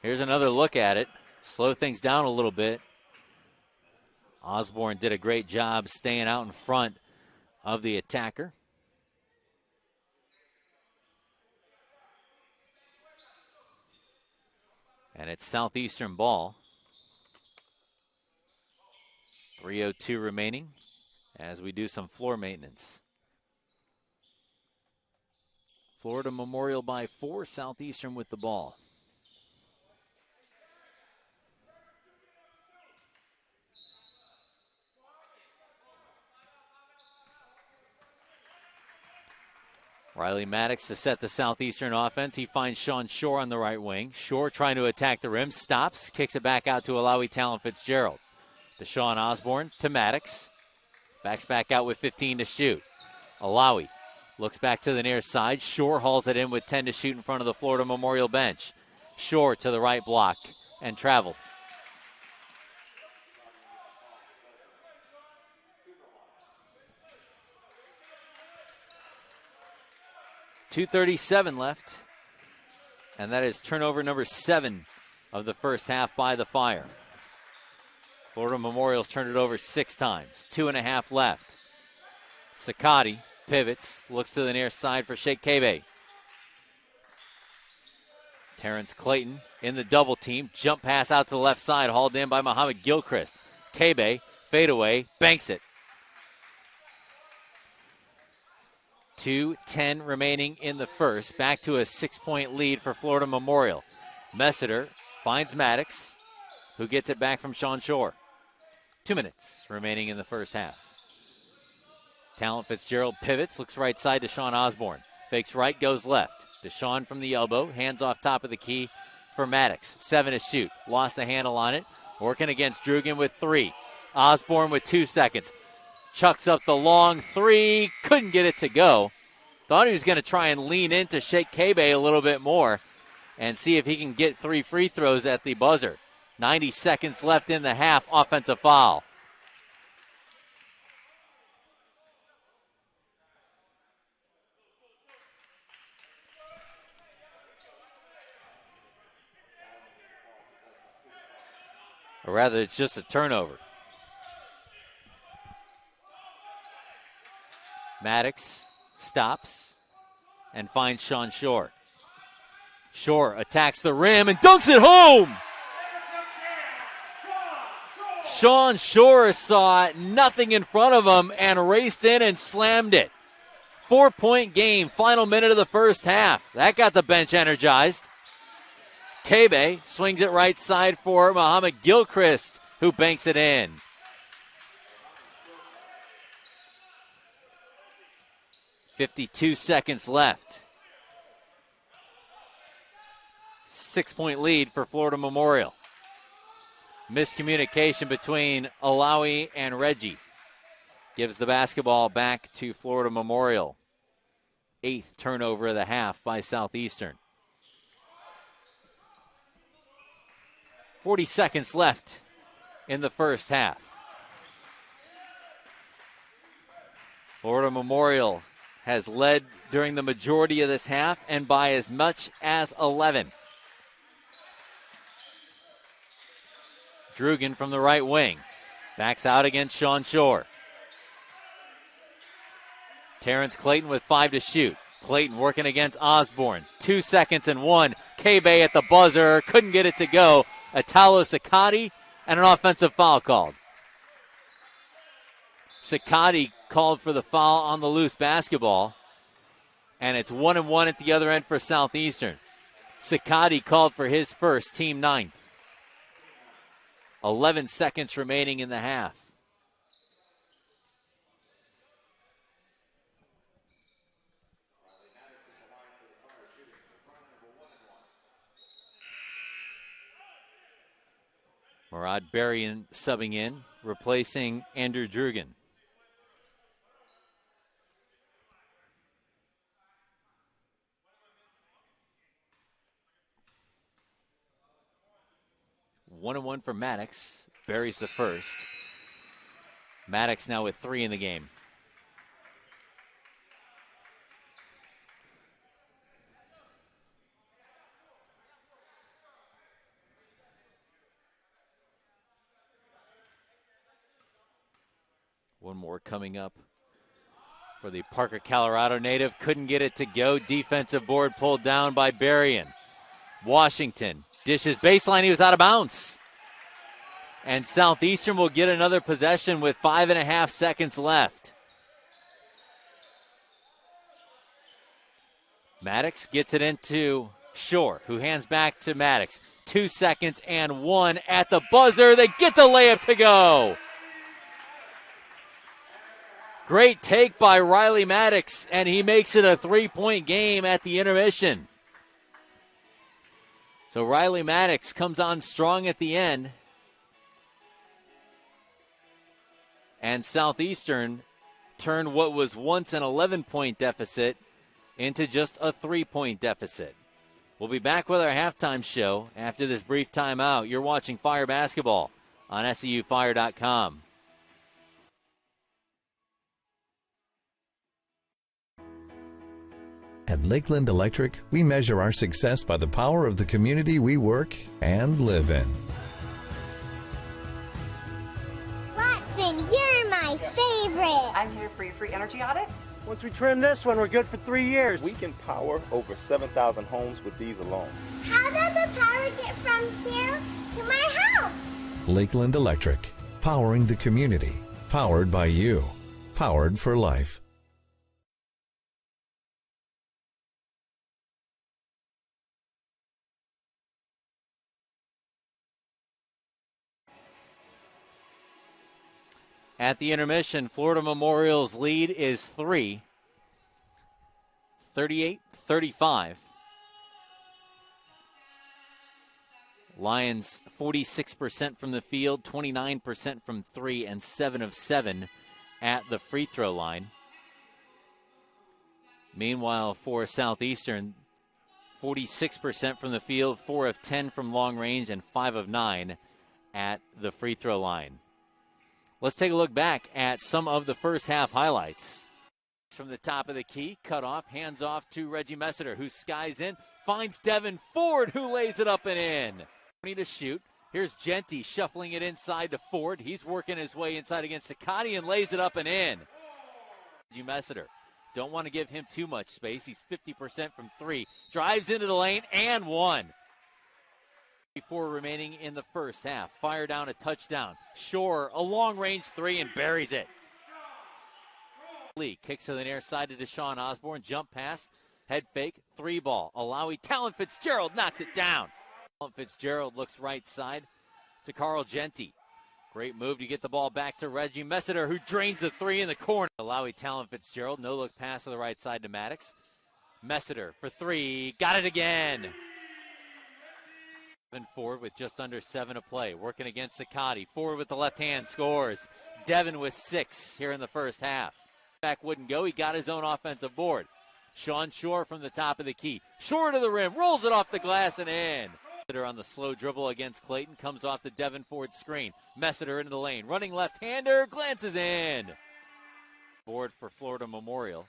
Here's another look at it. Slow things down a little bit. Osborne did a great job staying out in front of the attacker. And it's Southeastern ball. 3:02 remaining as we do some floor maintenance. Florida Memorial by 4, Southeastern with the ball. Riley Maddox to set the Southeastern offense. He finds Sean Shore on the right wing. Shore trying to attack the rim, stops, kicks it back out to Alawi Talon Fitzgerald. Deshaun Osborne to Maddox. Backs back out with 15 to shoot. Alawi looks back to the near side. Shore hauls it in with 10 to shoot in front of the Florida Memorial bench. Shore to the right block and traveled. .237 left, and that is turnover number 7 of the first half by the Fire. Florida Memorial's turned it over 6 times, 2.5 left. Sakati pivots, looks to the near side for Sheikh Kebe. Terrence Clayton in the double team, jump pass out to the left side, hauled in by Muhammad Gilchrist. Kebe, fadeaway, banks it. 2:10 remaining in the first. Back to a 6-point lead for Florida Memorial. Messiter finds Maddox, who gets it back from Sean Shore. 2 minutes remaining in the first half. Talon Fitzgerald pivots, looks right side to Deshaun Osborne. Fakes right, goes left. Deshaun from the elbow, hands off top of the key for Maddox. 7 to shoot. Lost the handle on it. Working against Drugan with 3. Osborne with 2 seconds. Chucks up the long 3, couldn't get it to go. Thought he was going to try and lean into Sheikh Kebe a little bit more and see if he can get 3 free throws at the buzzer. 90 seconds left in the half, offensive foul. Or rather, it's just a turnover. Maddox stops and finds Sean Shore. Shore attacks the rim and dunks it home. Sean Shore saw nothing in front of him and raced in and slammed it. 4-point game, final minute of the first half. That got the bench energized. Kebe swings it right side for Muhammad Gilchrist, who banks it in. 52 seconds left. 6-point lead for Florida Memorial. Miscommunication between Alawi and Reggie gives the basketball back to Florida Memorial. 8th turnover of the half by Southeastern. 40 seconds left in the first half. Florida Memorial has led during the majority of this half and by as much as 11. Drugan from the right wing. Backs out against Sean Shore. Terrence Clayton with 5 to shoot. Clayton working against Osborne. 2 seconds and 1. Kebe at the buzzer. Couldn't get it to go. Italo Sakati and an offensive foul called. Sakati called for the foul on the loose basketball. And it's 1-1 at the other end for Southeastern. Sakati called for his first, team 9th. 11 seconds remaining in the half. Murad Berrien subbing in, replacing Andrew Drugan. One and one for Maddox. Buries the first. Maddox now with 3 in the game. One more coming up for the Parker, Colorado native. Couldn't get it to go. Defensive board pulled down by Berrien. Washington dishes baseline. He was out of bounds. And Southeastern will get another possession with 5.5 seconds left. Maddox gets it into Shore, who hands back to Maddox. 2 seconds and 1 at the buzzer. They get the layup to go. Great take by Riley Maddox, and he makes it a 3-point game at the intermission. So Riley Maddox comes on strong at the end. And Southeastern turned what was once an 11-point deficit into just a 3-point deficit. We'll be back with our halftime show after this brief timeout. You're watching Fire Basketball on SEUFire.com. At Lakeland Electric, we measure our success by the power of the community we work and live in. Watson, you're my favorite. I'm here for your free energy audit. Once we trim this one, we're good for 3 years. We can power over 7,000 homes with these alone. How does the power get from here to my house? Lakeland Electric, powering the community, powered by you, powered for life. At the intermission, Florida Memorial's lead is 3, 38-35. Lions 46% from the field, 29% from 3, and 7 of 7 at the free throw line. Meanwhile, for Southeastern, 46% from the field, 4 of 10 from long range, and 5 of 9 at the free throw line. Let's take a look back at some of the first half highlights. From the top of the key, cut off, hands off to Reggie Messiter, who skies in, finds Devin Ford, who lays it up and in. Need to shoot. Here's Genty shuffling it inside to Ford. He's working his way inside against Sakati and lays it up and in. Reggie Messiter, don't want to give him too much space. He's 50% from 3. Drives into the lane and 1. 4 remaining in the first half. Fire down a touchdown. Shore, a long-range 3 and buries it. Lee kicks to the near side to Deshaun Osborne. Jump pass, head fake, 3 ball. Alawi, Talon Fitzgerald knocks it down. Talon Fitzgerald looks right side to Carl Genty. Great move to get the ball back to Reggie Messiter, who drains the 3 in the corner. Alawi, Talon Fitzgerald, no-look pass to the right side to Maddox. Messiter for 3, got it again. Ford with just under 7 to play, working against Sakati. Ford with the left hand scores. Devin with 6 here in the first half. Back wouldn't go. He got his own offensive board. Sean Shore from the top of the key. Shore to the rim, rolls it off the glass and in. Messiter on the slow dribble against Clayton, comes off the Devin Ford screen. Messiter into the lane, running left-hander, glances in. Board for Florida Memorial.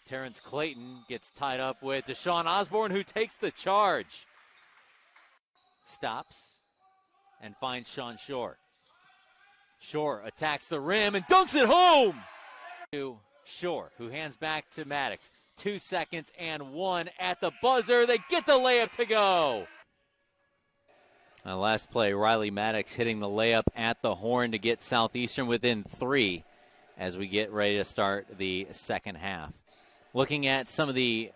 Terrence Clayton gets tied up with Deshaun Osborne, who takes the charge. Stops and finds Sean Shore. Shore attacks the rim and dunks it home to Shore, who hands back to Maddox. 2 seconds and 1 at the buzzer. They get the layup to go. Last play, Riley Maddox hitting the layup at the horn to get Southeastern within 3 as we get ready to start the second half. Looking at some of the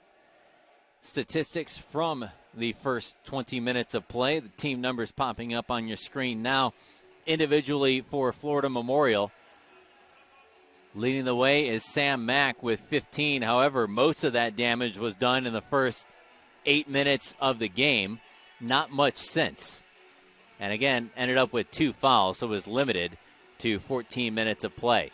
statistics from the first 20 minutes of play. The team numbers popping up on your screen now. Individually for Florida Memorial, leading the way is Sam Mack with 15. However, most of that damage was done in the first 8 minutes of the game. Not much since. And again, ended up with 2 fouls, so was limited to 14 minutes of play.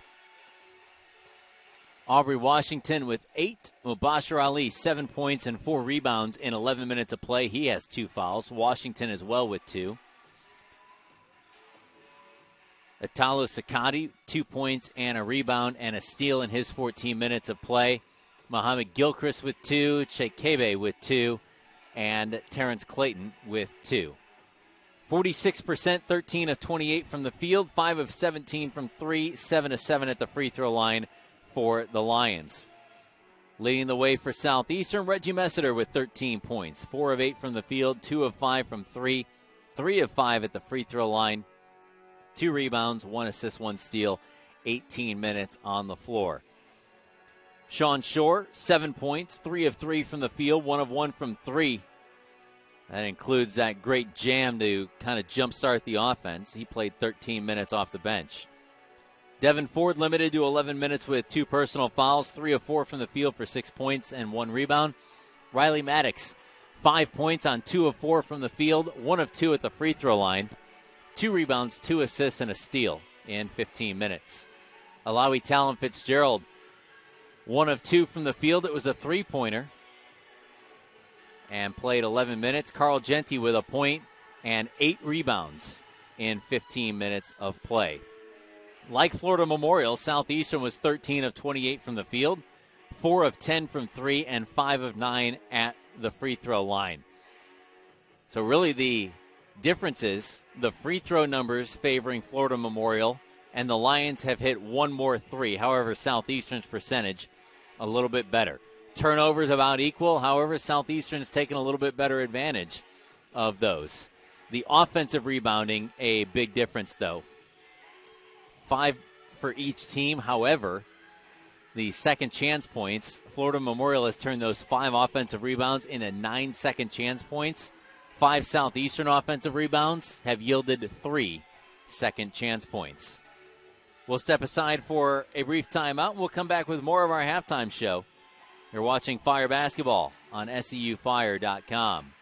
Aubrey Washington with 8. Mubashir Ali, 7 points and 4 rebounds in 11 minutes of play. He has 2 fouls. Washington as well with 2. Italo Sakati, 2 points and a rebound and a steal in his 14 minutes of play. Muhammad Gilchrist with 2. Chekebe with 2. And Terrence Clayton with 2. 46%, 13 of 28 from the field, 5 of 17 from 3, 7 of 7 at the free throw line for the Lions. Leading the way for Southeastern, Reggie Messiter with 13 points. 4 of 8 from the field, 2 of 5 from 3, 3 of 5 at the free throw line. 2 rebounds, 1 assist, 1 steal, 18 minutes on the floor. Sean Shore, 7 points, 3 of 3 from the field, 1 of 1 from 3. That includes that great jam to kind of jumpstart the offense. He played 13 minutes off the bench. Devin Ford limited to 11 minutes with 2 personal fouls, 3 of 4 from the field for 6 points and 1 rebound. Riley Maddox, 5 points on 2 of 4 from the field, 1 of 2 at the free throw line, 2 rebounds, 2 assists, and a steal in 15 minutes. Alawi Talon Fitzgerald, 1 of 2 from the field. It was a 3-pointer and played 11 minutes. Carl Genty with a point and 8 rebounds in 15 minutes of play. Like Florida Memorial, Southeastern was 13 of 28 from the field, 4 of 10 from 3, and 5 of 9 at the free throw line. So really the difference is the free throw numbers favoring Florida Memorial, and the Lions have hit 1 more 3. However, Southeastern's percentage a little bit better. Turnovers about equal. However, Southeastern's taken a little bit better advantage of those. The offensive rebounding, a big difference, though. 5 for each team. However, the second chance points, Florida Memorial has turned those 5 offensive rebounds into 9 second chance points. 5 Southeastern offensive rebounds have yielded 3 second chance points. We'll step aside for a brief timeout. We'll come back with more of our halftime show. You're watching Fire Basketball on SEUFire.com.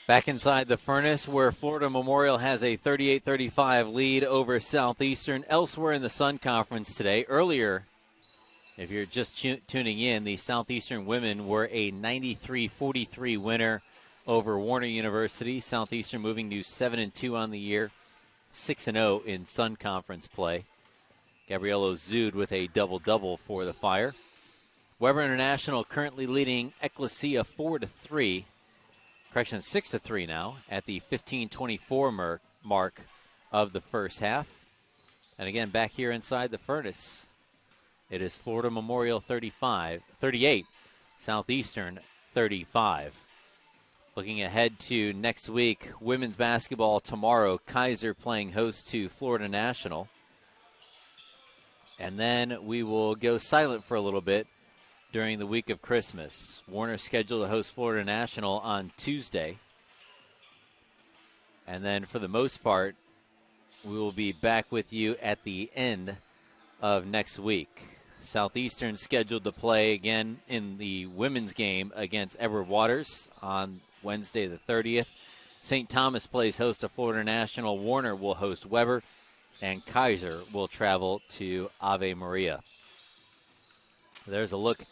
Back inside the furnace where Florida Memorial has a 38-35 lead over Southeastern. Elsewhere in the Sun Conference today, earlier, if you're just tuning in, the Southeastern women were a 93-43 winner over Warner University. Southeastern moving to 7-2 on the year, 6-0 in Sun Conference play. Gabriello Zood with a double-double for the Fire. Weber International currently leading Ecclesia 4-3. Correction, 6-3 now at the 15-24 mark of the first half. And again, back here inside the furnace, it is Florida Memorial 38, Southeastern 35. Looking ahead to next week, women's basketball tomorrow, Kaiser playing host to Florida National. And then we will go silent for a little bit during the week of Christmas. Warner scheduled to host Florida National on Tuesday. And then for the most part, we will be back with you at the end of next week. Southeastern scheduled to play again in the women's game against Edward Waters on Wednesday the 30th. St. Thomas plays host to Florida National. Warner will host Weber, and Kaiser will travel to Ave Maria. There's a look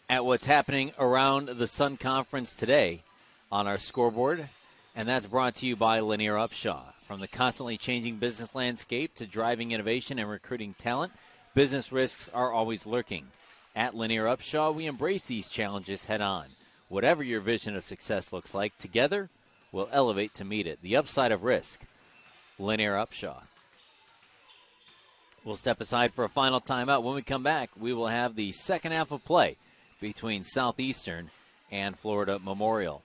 at what's happening around the Sun Conference today on our scoreboard, and that's brought to you by Lanier Upshaw. From the constantly changing business landscape to driving innovation and recruiting talent, business risks are always lurking. At Lanier Upshaw, we embrace these challenges head on. Whatever your vision of success looks like, together we'll elevate to meet it. The upside of risk, Lanier Upshaw. We'll step aside for a final timeout. When we come back, we will have the second half of play between Southeastern and Florida Memorial.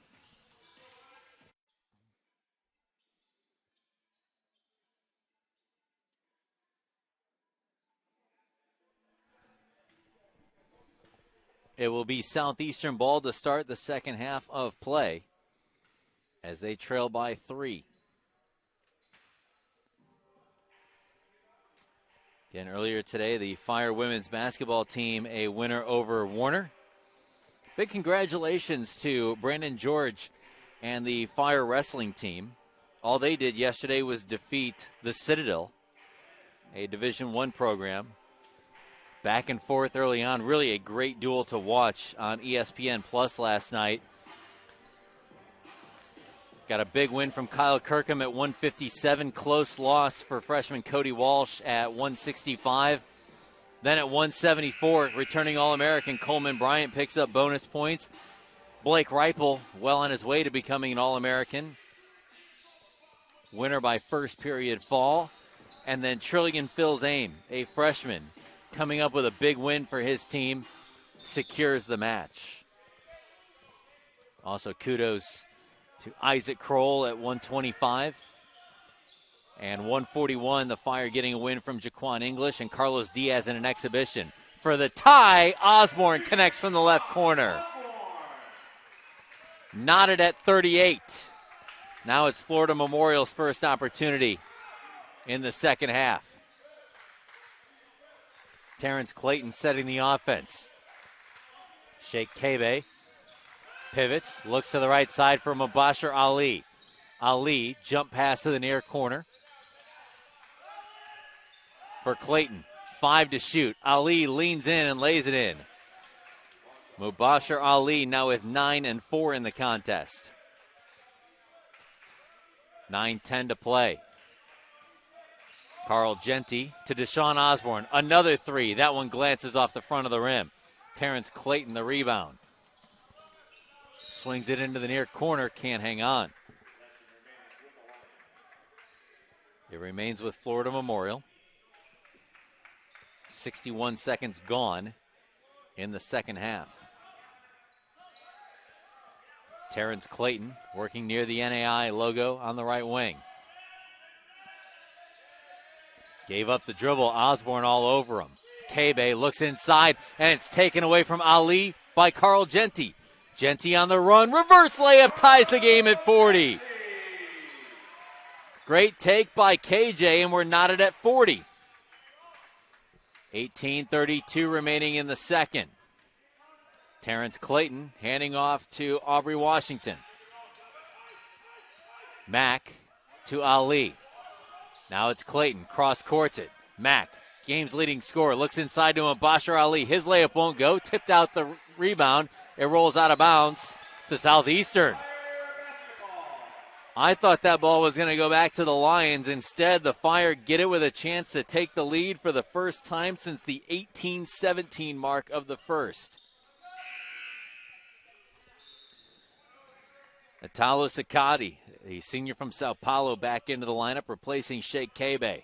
It will be Southeastern ball to start the second half of play as they trail by 3. Again, earlier today, the Fire women's basketball team a winner over Warner. Big congratulations to Brandon George and the Fire wrestling team. All they did yesterday was defeat the Citadel, a Division I program. Back and forth early on. Really a great duel to watch on ESPN Plus last night. Got a big win from Kyle Kirkham at 157. Close loss for freshman Cody Walsh at 165. Then at 174, returning All-American Coleman Bryant picks up bonus points. Blake Reipel well on his way to becoming an All-American. Winner by first period fall. And then Trillian Phil's Aim, a freshman, coming up with a big win for his team, secures the match. Also, kudos to Isaac Kroll at 125. And 141, the Fire getting a win from Jaquan English and Carlos Diaz in an exhibition. For the tie, Osborne connects from the left corner. Knotted at 38. Now it's Florida Memorial's first opportunity in the second half. Terrence Clayton setting the offense. Sheikh Kebe pivots, looks to the right side for Mubashir Ali. Ali, jump pass to the near corner. For Clayton, 5 to shoot. Ali leans in and lays it in. Mubashir Ali now with 9 and 4 in the contest. 9-10 to play. Carl Genty to Deshaun Osborne. Another 3. That one glances off the front of the rim. Terrence Clayton the rebound. Swings it into the near corner. Can't hang on. It remains with Florida Memorial. 61 seconds gone in the second half. Terrence Clayton working near the NAI logo on the right wing. Gave up the dribble. Osborne all over him. Kebe looks inside, and it's taken away from Ali by Carl Genty. Genty on the run. Reverse layup ties the game at 40. Great take by KJ, and we're knotted at 40. 18:32 remaining in the second. Terrence Clayton handing off to Aubrey Washington. Mack to Ali. Now it's Clayton, cross-courts it. Mack, game's leading scorer, looks inside to Mubashir Ali. His layup won't go, tipped out the rebound. It rolls out of bounds to Southeastern. I thought that ball was going to go back to the Lions. Instead, the Fire get it with a chance to take the lead for the first time since the 18-17 mark of the first. Italo Sakati, the senior from Sao Paulo, back into the lineup, replacing Sheikh Kebe.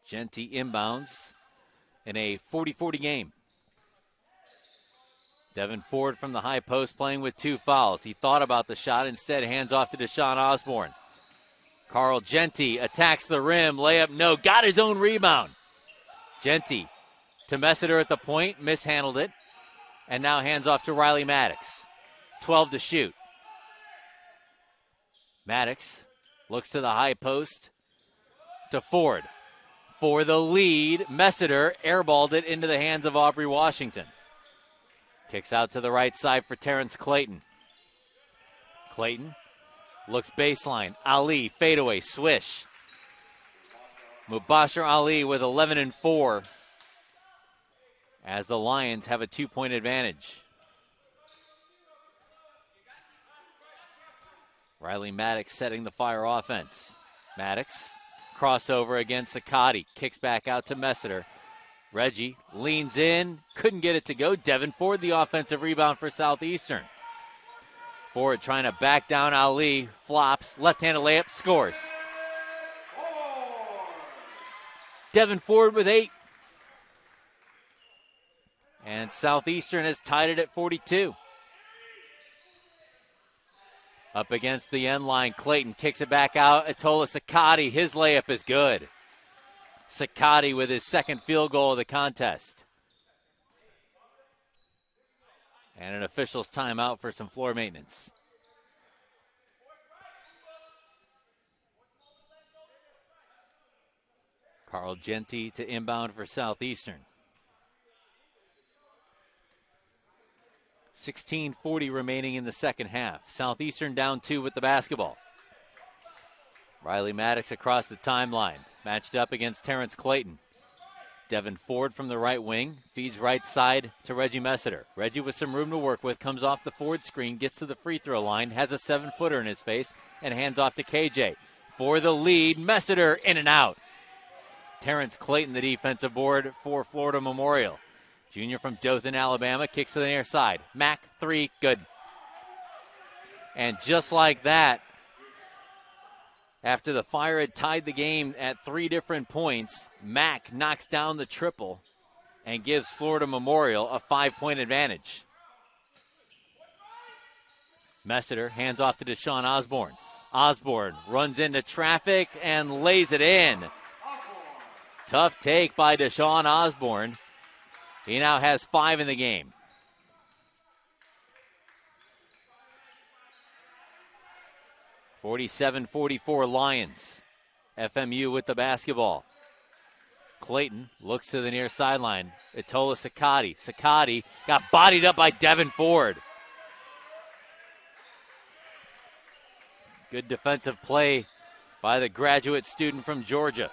Genty inbounds in a 40-40 game. Devin Ford from the high post playing with 2 fouls. He thought about the shot, instead hands off to Deshaun Osborne. Carl Genty attacks the rim, layup no, got his own rebound. Genty to Messiter at the point, mishandled it, and now hands off to Riley Maddox. 12 to shoot. Maddox looks to the high post to Ford. For the lead, Messiter airballed it into the hands of Aubrey Washington. Kicks out to the right side for Terrence Clayton. Clayton looks baseline. Ali, fadeaway, swish. Mubashir Ali with 11 and 4 as the Lions have a 2-point advantage. Riley Maddox setting the Fire offense. Maddox, crossover against Sakati. Kicks back out to Messiter. Reggie leans in, couldn't get it to go. Devin Ford, the offensive rebound for Southeastern. Ford trying to back down Ali, flops, left-handed layup, scores. Devin Ford with 8. And Southeastern has tied it at 42. Up against the end line, Clayton kicks it back out. Atola Sakati, his layup is good. Sakati with his second field goal of the contest. And an official's timeout for some floor maintenance. Carl Genty to inbound for Southeastern. 16:40 remaining in the second half. Southeastern down 2 with the basketball. Riley Maddox across the timeline. Matched up against Terrence Clayton. Devin Ford from the right wing. Feeds right side to Reggie Messiter. Reggie with some room to work with. Comes off the Ford screen. Gets to the free throw line. Has a 7-footer in his face. And hands off to KJ. For the lead. Messiter in and out. Terrence Clayton the defensive board for Florida Memorial. Junior from Dothan, Alabama. Kicks to the near side. Mack, 3, good. And just like that, After the Fire had tied the game at 3 different points, Mack knocks down the triple and gives Florida Memorial a 5-point advantage. Messiter hands off to Deshaun Osborne. Osborne runs into traffic and lays it in. Tough take by Deshaun Osborne. He now has 5 in the game. (47-44) Lions. FMU with the basketball. Clayton looks to the near sideline. Itola Sakati. Sakati got bodied up by Devin Ford. Good defensive play by the graduate student from Georgia.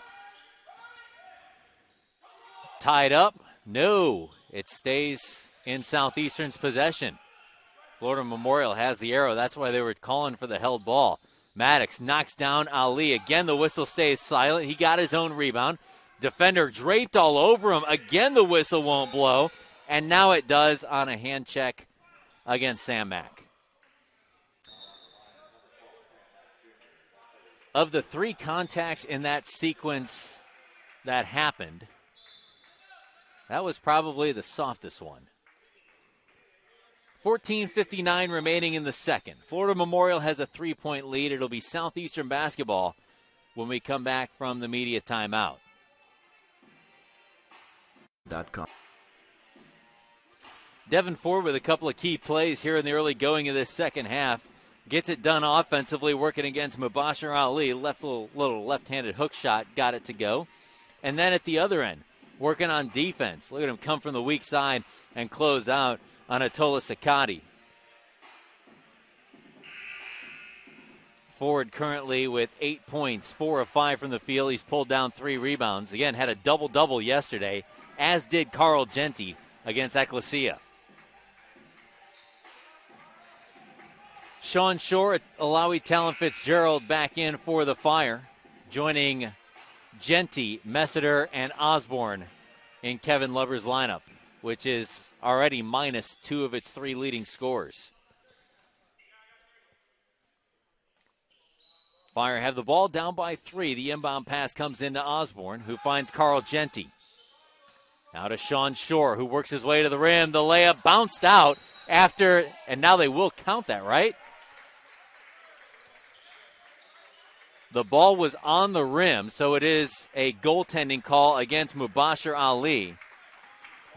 Tied up? No. It stays in Southeastern's possession. Florida Memorial has the arrow. That's why they were calling for the held ball. Maddox knocks down Ali. Again, the whistle stays silent. He got his own rebound. Defender draped all over him. Again, the whistle won't blow. And now it does on a hand check against Sam Mack. Of the 3 contacts in that sequence that happened, that was probably the softest one. 14:59 remaining in the second. Florida Memorial has a 3-point lead. It'll be Southeastern basketball when we come back from the media timeout. Devin Ford with a couple of key plays here in the early going of this second half. Gets it done offensively, working against Mubashir Ali. Little left-handed hook shot, got it to go. And then at the other end, working on defense. Look at him come from the weak side and close out on Itola Sakati. Ford currently with 8 points, 4 of 5 from the field. He's pulled down 3 rebounds. Again, had a double-double yesterday, as did Carl Genti against Ecclesia. Sean Shore, Alawi Talon Fitzgerald back in for the Fire, joining Genti, Messiter, and Osborne in Kevin Lover's lineup, which is already minus 2 of its 3 leading scorers. Fire have the ball down by 3. The inbound pass comes into Osborne, who finds Carl Genti. Now to Sean Shore, who works his way to the rim. The layup bounced out after, and now they will count that, right? The ball was on the rim, so it is a goaltending call against Mubashir Ali.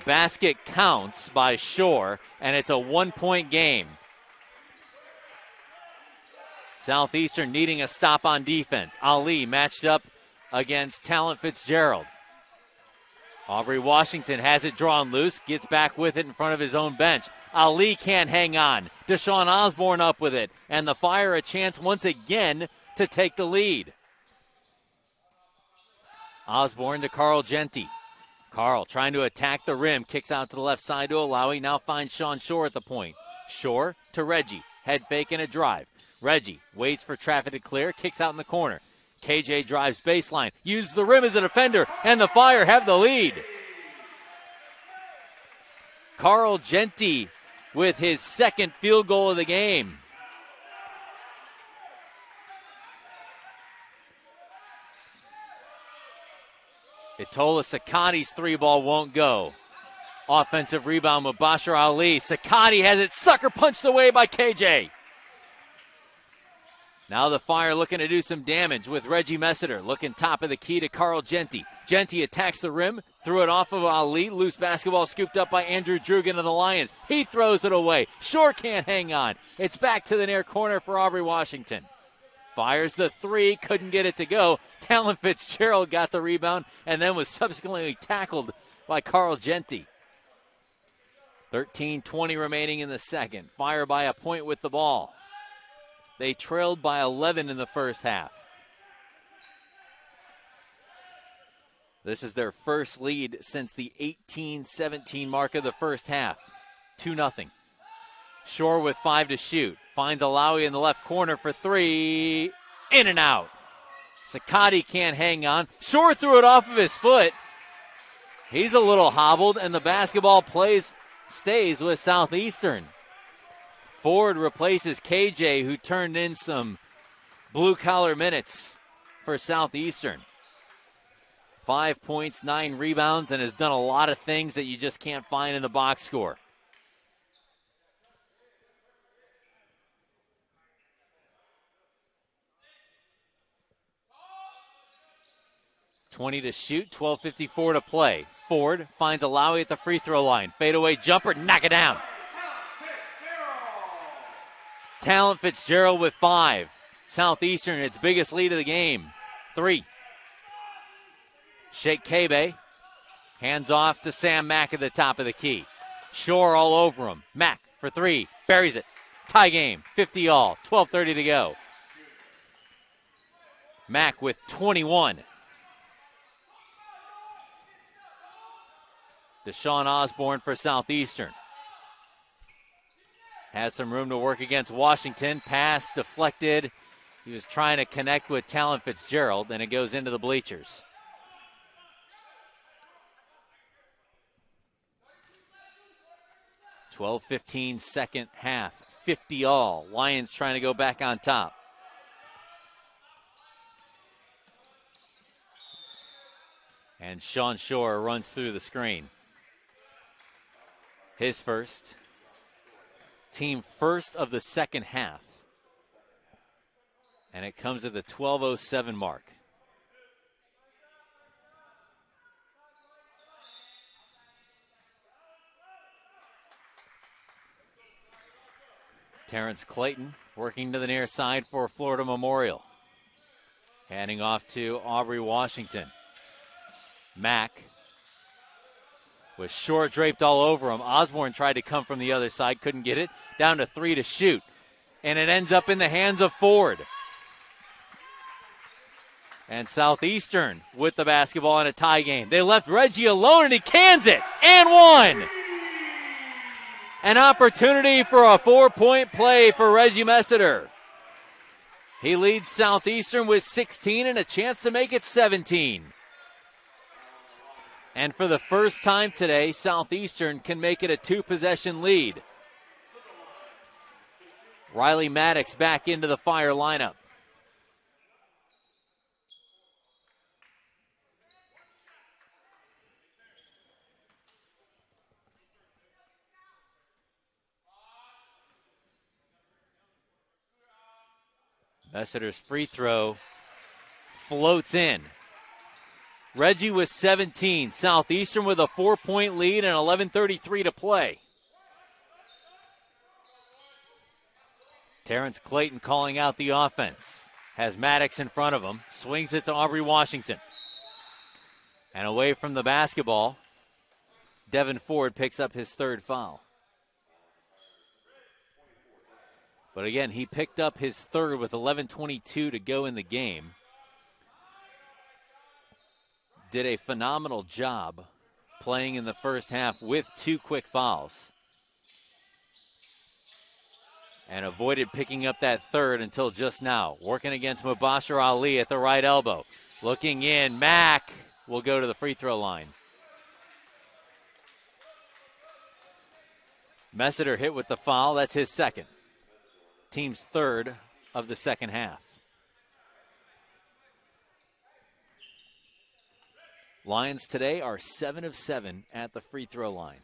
Basket counts by Shore, and it's a 1-point game. Southeastern needing a stop on defense. Ali matched up against Talent Fitzgerald. Aubrey Washington has it drawn loose, gets back with it in front of his own bench. Ali can't hang on. Deshaun Osborne up with it, and the Fire a chance once again to take the lead. Osborne to Carl Genti. Carl trying to attack the rim, kicks out to the left side to Alawi, now finds Sean Shore at the point. Shore to Reggie, head fake and a drive. Reggie waits for traffic to clear, kicks out in the corner. KJ drives baseline, uses the rim as a defender, and the Fire have the lead. Carl Genti with his second field goal of the game. Itola Sakati's 3-ball won't go. Offensive rebound, Mubashir Ali. Sakati has it sucker punched away by KJ. Now the Fire looking to do some damage with Reggie Messiter. Looking top of the key to Carl Genti. Genti attacks the rim, threw it off of Ali. Loose basketball scooped up by Andrew Drugan of the Lions. He throws it away. Shore can't hang on. It's back to the near corner for Aubrey Washington. Fires the 3, couldn't get it to go. Talon Fitzgerald got the rebound and then was subsequently tackled by Carl Genti. 13:20 remaining in the second. Fire by a point with the ball. They trailed by 11 in the first half. This is their first lead since the 18-17 mark of the first half. 2-0. Shore with 5 to shoot. Finds Alawi in the left corner for 3. In and out. Sakati can't hang on. Shore threw it off of his foot. He's a little hobbled, and the basketball stays with Southeastern. Ford replaces KJ, who turned in some blue-collar minutes for Southeastern. 5 points, 9 rebounds, and has done a lot of things that you just can't find in the box score. .20 to shoot, 12:54 to play. Ford finds Alawi at the free throw line. Fadeaway jumper, knock it down. Talent Fitzgerald with 5. Southeastern, its biggest lead of the game. 3. Sheikh Kebe hands off to Sam Mack at the top of the key. Shore all over him. Mack for 3. Buries it. Tie game. 50 all. 12:30 to go. Mack with 21. Deshaun Osborne for Southeastern. Has some room to work against Washington. Pass deflected. He was trying to connect with Talent Fitzgerald, and it goes into the bleachers. .12:15 second half. 50 all. Lions trying to go back on top. And Sean Shore runs through the screen. His first. Team first of the second half. And it comes at the 12:07 mark. Terrence Clayton working to the near side for Florida Memorial. Handing off to Aubrey Washington. Mack with Short draped all over him. Osborne tried to come from the other side, couldn't get it. Down to 3 to shoot. And it ends up in the hands of Ford. And Southeastern with the basketball in a tie game. They left Reggie alone and he cans it. And one. An opportunity for a 4-point play for Reggie Messiter. He leads Southeastern with 16 and a chance to make it 17. And for the first time today, Southeastern can make it a 2-possession lead. Riley Maddox back into the Fire lineup. Messiter's free throw floats in. Reggie with 17. Southeastern with a 4-point lead and 11:33 to play. Terrence Clayton calling out the offense. Has Maddox in front of him. Swings it to Aubrey Washington. And away from the basketball, Devin Ford picks up his 3rd foul. But again, he picked up his 3rd with 11:22 to go in the game. Did a phenomenal job playing in the first half with 2 quick fouls. And avoided picking up that 3rd until just now. Working against Mubashir Ali at the right elbow. Looking in, Mack will go to the free throw line. Messiter hit with the foul, that's his 2nd. Team's 3rd of the second half. Lions today are 7 of 7 at the free throw line.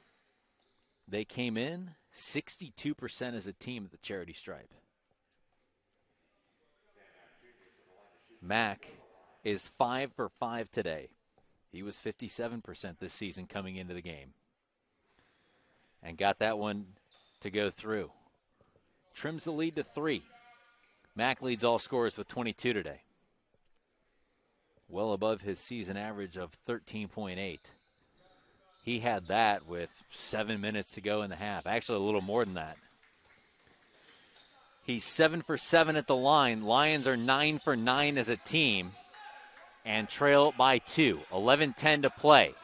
They came in 62% as a team at the charity stripe. Mack is 5 for 5 today. He was 57% this season coming into the game. And got that one to go through. Trims the lead to 3. Mack leads all scorers with 22 today. Well above his season average of 13.8. He had that with 7 minutes to go in the half. Actually, a little more than that. He's 7 for 7 at the line. Lions are 9 for 9 as a team and trail by 2. 11:10 to play.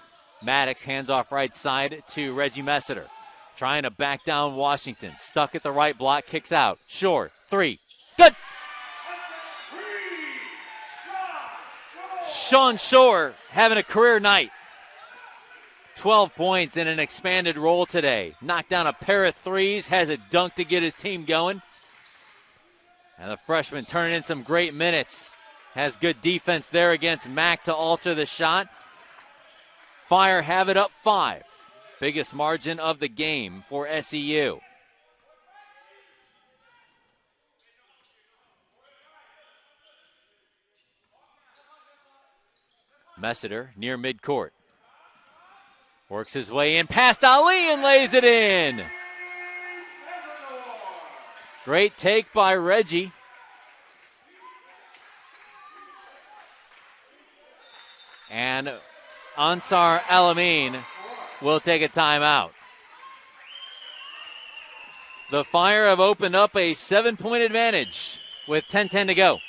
Maddox hands off right side to Reggie Messiter. Trying to back down Washington. Stuck at the right block, kicks out. Short, 3. Good! Sean Shore having a career night. 12 points in an expanded role today. Knocked down a pair of 3s, has a dunk to get his team going. And the freshman turning in some great minutes. has good defense there against Mack to alter the shot. Fire have it up 5. Biggest margin of the game for SEU. Messiter near midcourt. Works his way in past Ali and lays it in. Great take by Reggie. And Ansar Alamin will take a timeout. The Fire have opened up a 7-point advantage with 10:10 to go.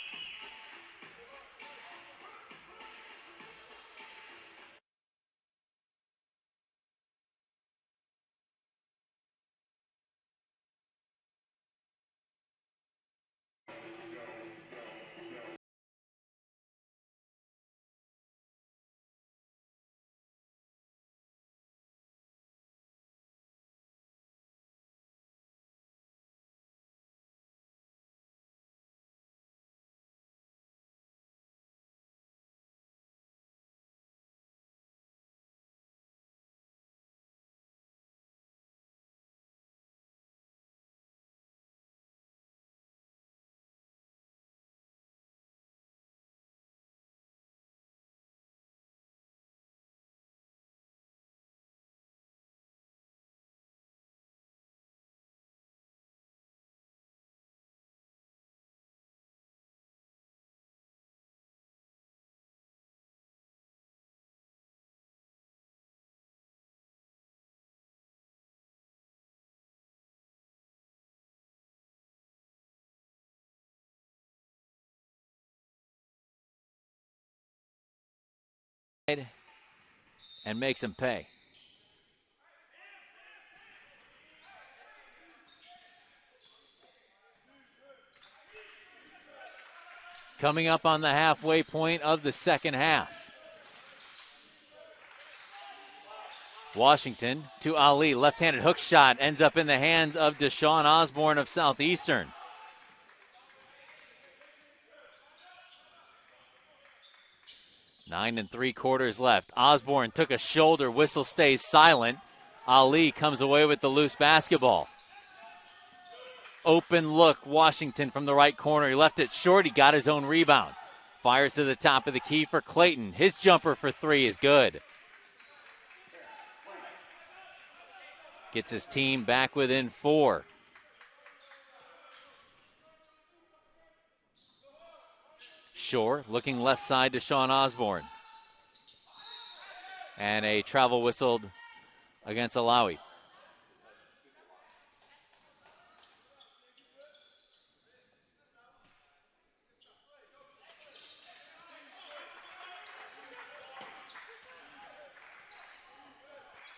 And makes him pay. Coming up on the halfway point of the second half. Washington to Ali. Left-handed hook shot ends up in the hands of Deshaun Osborne of Southeastern. Nine and 3/4 left. Osborne took a shoulder. Whistle stays silent. Ali comes away with the loose basketball. Open look, Washington from the right corner. He left it short. He got his own rebound. Fires to the top of the key for Clayton. His jumper for 3 is good. Gets his team back within 4. Shore looking left side to Sean Osborne. And a travel whistled against Alawi.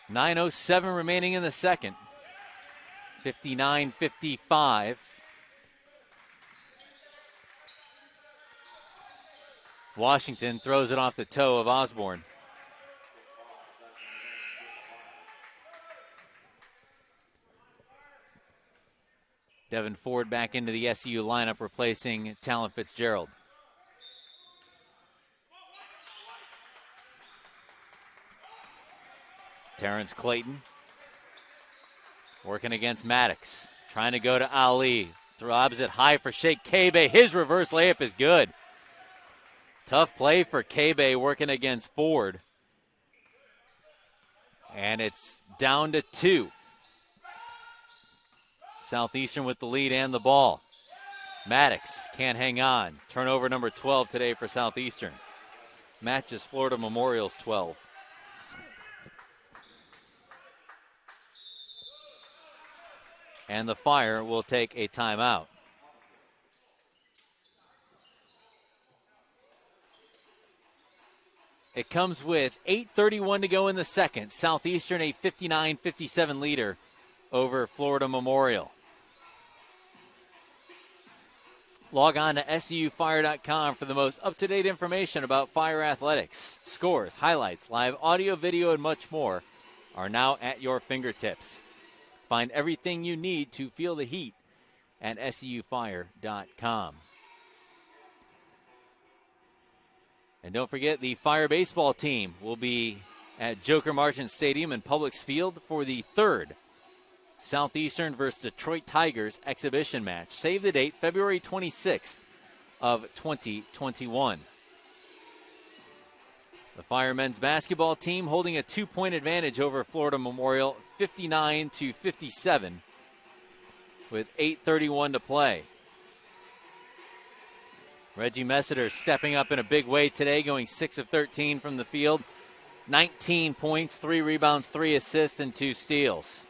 .907 remaining in the second. 59-55. Washington throws it off the toe of Osborne. Devin Ford back into the SU lineup, replacing Talon Fitzgerald. Terrence Clayton working against Maddox. Trying to go to Ali. Throbs it high for Sheikh Kebe. His reverse layup is good. Tough play for Kebe working against Ford. And it's down to 2. Southeastern with the lead and the ball. Maddox can't hang on. Turnover number 12 today for Southeastern. Matches Florida Memorial's 12. And the Fire will take a timeout. It comes with 8:31 to go in the second. Southeastern a 59-57 leader over Florida Memorial. Log on to SUFire.com for the most up-to-date information about Fire athletics. Scores, highlights, live audio, video, and much more are now at your fingertips. Find everything you need to feel the heat at SUFire.com. And don't forget, the Fire baseball team will be at Joker Marchant Stadium in Publix Field for the third Southeastern versus Detroit Tigers exhibition match. Save the date, February 26th of 2021. The Fire men's basketball team holding a 2-point advantage over Florida Memorial, 59-57, with 8:31 to play. Reggie Messiter stepping up in a big way today, going 6 of 13 from the field. 19 points, 3 rebounds, 3 assists, and 2 steals.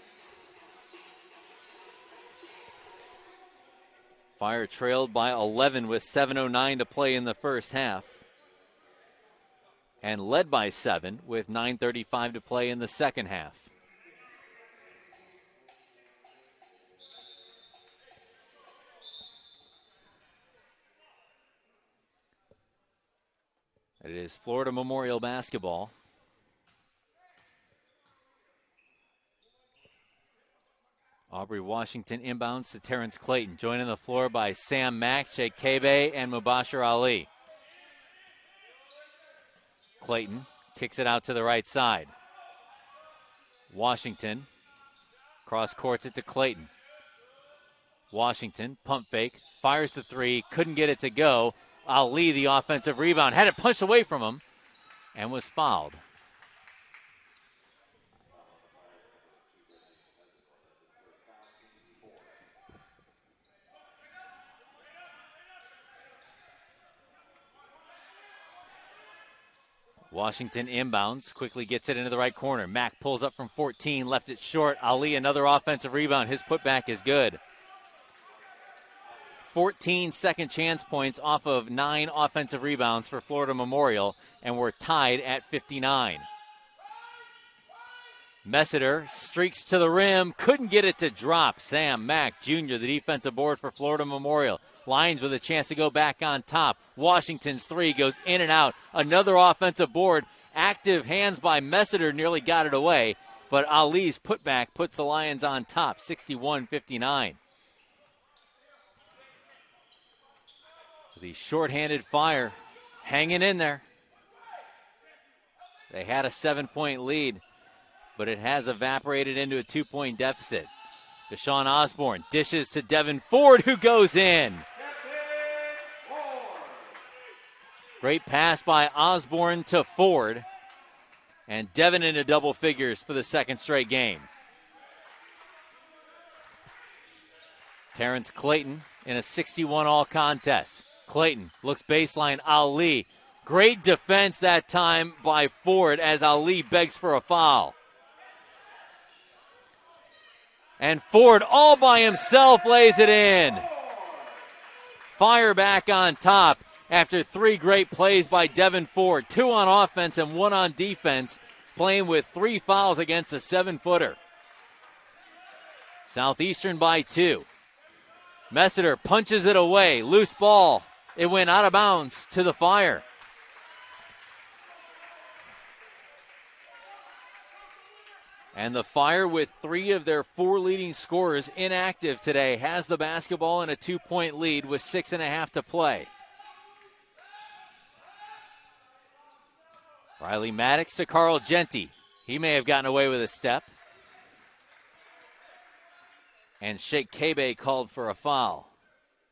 Fire trailed by 11 with 7:09 to play in the first half, and led by 7 with 9:35 to play in the second half. It is Florida Memorial basketball. Aubrey Washington inbounds to Terrence Clayton, joined on the floor by Sam Mack, Sheikh Kebe, and Mubashir Ali. Clayton kicks it out to the right side. Washington cross courts it to Clayton. Washington, pump fake, fires the three, couldn't get it to go. Ali, the offensive rebound, had it punched away from him and was fouled. Washington inbounds, quickly gets it into the right corner. Mack pulls up from 14, left it short. Ali, another offensive rebound. His putback is good. 14 second chance points off of 9 offensive rebounds for Florida Memorial, and we're tied at 59. Messiter streaks to the rim, couldn't get it to drop. Sam Mack Jr., the defensive board for Florida Memorial. Lions with a chance to go back on top. Washington's three goes in and out. Another offensive board. Active hands by Messiter, nearly got it away, but Ali's putback puts the Lions on top, 61-59. The shorthanded Fire hanging in there. They had a 7-point lead, but it has evaporated into a 2-point deficit. Deshaun Osborne dishes to Devin Ford, who goes in. Great pass by Osborne to Ford. And Devin into double figures for the second straight game. Terrence Clayton in a 61-all contest. Clayton looks baseline. Ali. Great defense that time by Ford as Ali begs for a foul. And Ford all by himself lays it in. Fire back on top after 3 great plays by Devin Ford. 2 on offense and 1 on defense, playing with 3 fouls against a 7-footer. Southeastern by 2. Messiter punches it away. Loose ball. It went out of bounds to the Fire. And the Fire, with 3 of their 4 leading scorers inactive today, has the basketball in a 2-point lead with 6.5 to play. Riley Maddox to Carl Genty. He may have gotten away with a step. And Sheikh Kebe called for a foul.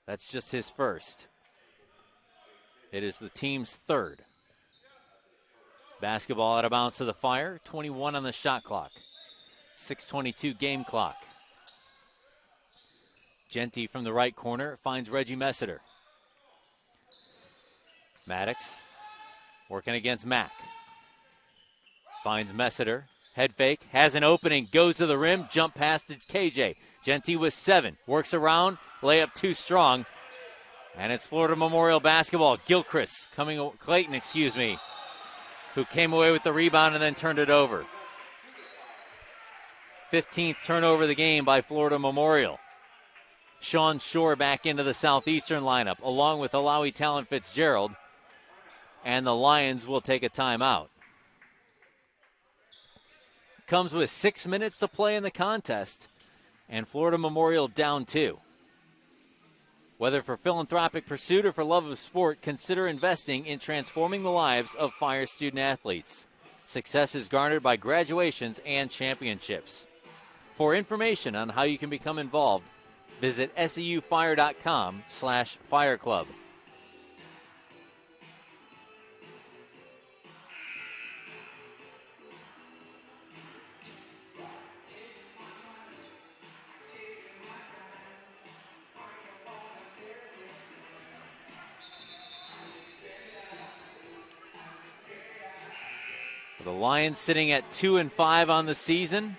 That's just his first. It is the team's third. Basketball out of bounds to the Fire. 21 on the shot clock. 6:22 game clock. Genty from the right corner finds Reggie Messiter. Maddox working against Mack. Finds Messiter. Head fake. Has an opening. Goes to the rim. Jump pass to KJ. Genty with 7. Works around. Layup too strong. And it's Florida Memorial basketball. Clayton, who came away with the rebound and then turned it over. 15th turnover of the game by Florida Memorial. Sean Shore back into the Southeastern lineup, along with Alawi Talent Fitzgerald. And the Lions will take a timeout. Comes with 6 minutes to play in the contest. And Florida Memorial down 2. Whether for philanthropic pursuit or for love of sport, consider investing in transforming the lives of fire student athletes. Success is garnered by graduations and championships. For information on how you can become involved, visit seufire.com/fireclub. The Lions sitting at 2-5 on the season.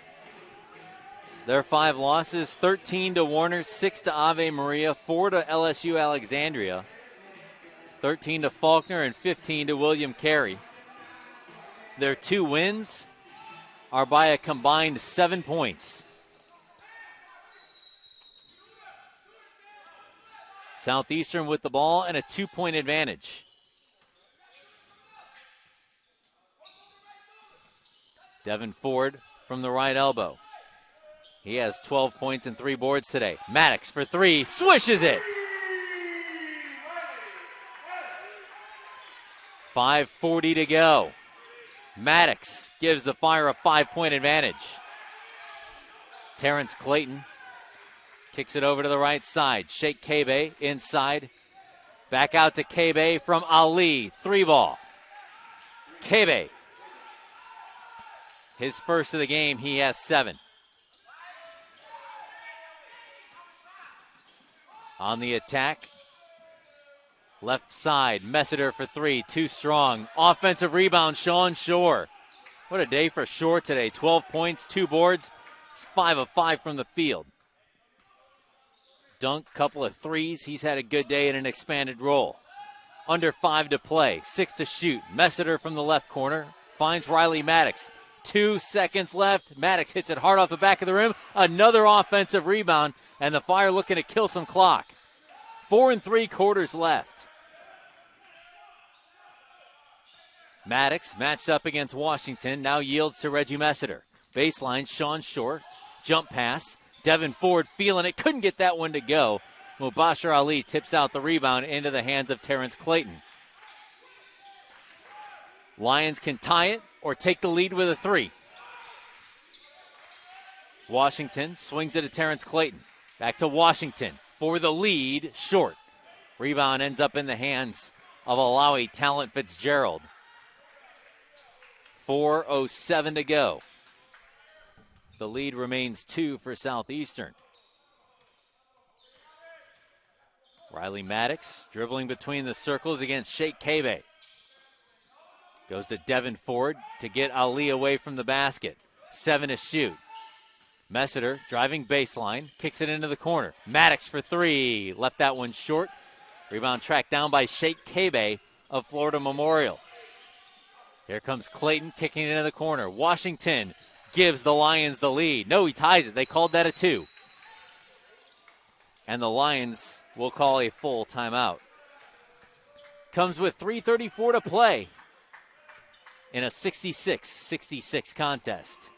Their 5 losses, 13 to Warner, 6 to Ave Maria, 4 to LSU Alexandria, 13 to Faulkner, and 15 to William Carey. Their 2 wins are by a combined 7 points. Southeastern with the ball and a 2-point advantage. Devin Ford from the right elbow. He has 12 points and 3 boards today. Maddox for 3, swishes it. 5:40 to go. Maddox gives the Fire a 5-point advantage. Terrence Clayton kicks it over to the right side. Sheikh Kebe inside. Back out to Kebe from Ali. 3 ball. Kebe. His first of the game, he has 7. On the attack, left side, Messiter for 3, too strong. Offensive rebound, Sean Shore. What a day for Shore today. 12 points, 2 boards. He's 5 of 5 from the field. Dunk, couple of threes. He's had a good day in an expanded role. Under 5 to play, 6 to shoot. Messiter from the left corner finds Riley Maddox. 2 seconds left. Maddox hits it hard off the back of the rim. Another offensive rebound, and the Fire looking to kill some clock. 4 3/4 left. Maddox matched up against Washington, now yields to Reggie Messiter. Baseline, Sean Short. Jump pass. Devin Ford feeling it. Couldn't get that one to go. Mubashir Ali tips out the rebound into the hands of Terrence Clayton. Lions can tie it or take the lead with a 3. Washington swings it to Terrence Clayton. Back to Washington for the lead. Short. Rebound ends up in the hands of Alawi Talent Fitzgerald. 4:07 to go. The lead remains 2 for Southeastern. Riley Maddox dribbling between the circles against Sheikh Kebe. Goes to Devin Ford to get Ali away from the basket. 7 to shoot. Messiter driving baseline, kicks it into the corner. Maddox for 3, left that one short. Rebound tracked down by Sheikh Kebe of Florida Memorial. Here comes Clayton kicking it into the corner. Washington gives the Lions the lead. No, he ties it. They called that a 2. And the Lions will call a full timeout. Comes with 3:34 to play in a 66-66 contest.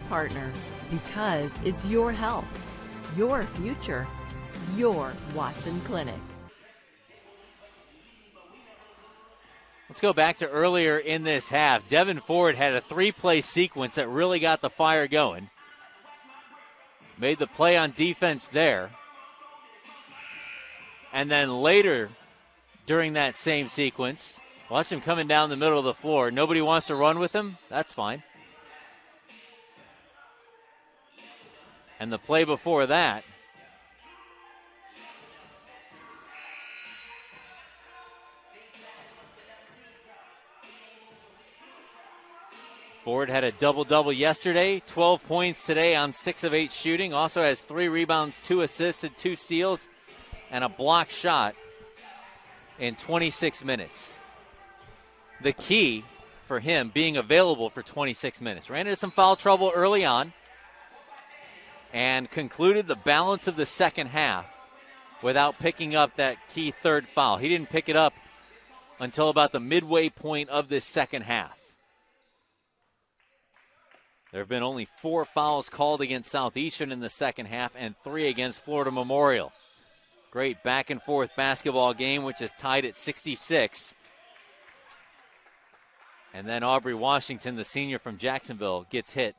Partner, because it's your health, your future, your Watson Clinic. Let's go back to earlier in this half. Devin Ford had a 3-play sequence that really got the Fire going. Made the play on defense there. And then later during that same sequence, watch him coming down the middle of the floor. Nobody wants to run with him. That's fine. And the play before that, Ford had a double-double yesterday, 12 points today on 6 of 8 shooting. Also has 3 rebounds, 2 assists, and 2 steals, and a block shot in 26 minutes. The key for him being available for 26 minutes. Ran into some foul trouble early on and concluded the balance of the second half without picking up that key third foul. He didn't pick it up until about the midway point of this second half. There have been only 4 fouls called against Southeastern in the second half and 3 against Florida Memorial. Great back-and-forth basketball game, which is tied at 66. And then Aubrey Washington, the senior from Jacksonville, gets hit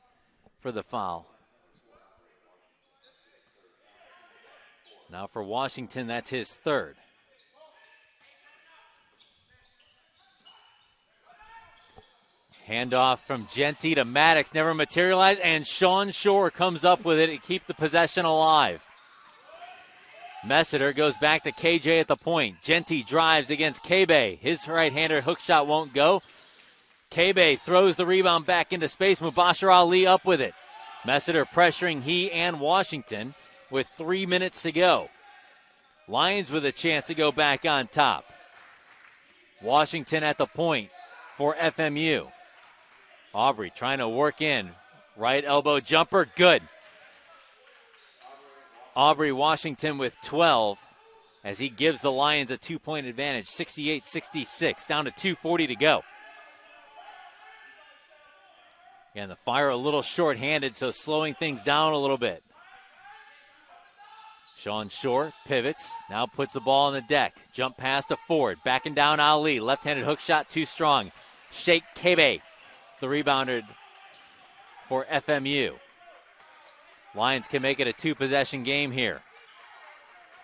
for the foul. Now for Washington, that's his third. Handoff from Genty to Maddox, never materialized, and Sean Shore comes up with it to keep the possession alive. Messiter goes back to KJ at the point. Genty drives against Kebe. His right-hander hook shot won't go. Kebe throws the rebound back into space. Mubashir Ali up with it. Messiter pressuring he and Washington with 3 minutes to go. Lions with a chance to go back on top. Washington at the point for FMU. Aubrey trying to work in. Right elbow jumper, good. Aubrey Washington with 12 as he gives the Lions a 2-point advantage, 68-66, down to 2:40 to go. And the Fire a little short-handed, so slowing things down a little bit. Sean Shore pivots, now puts the ball on the deck. Jump pass to Ford, backing down Ali. Left-handed hook shot too strong. Sheikh Kebe, the rebounder for FMU. Lions can make it a 2-possession game here.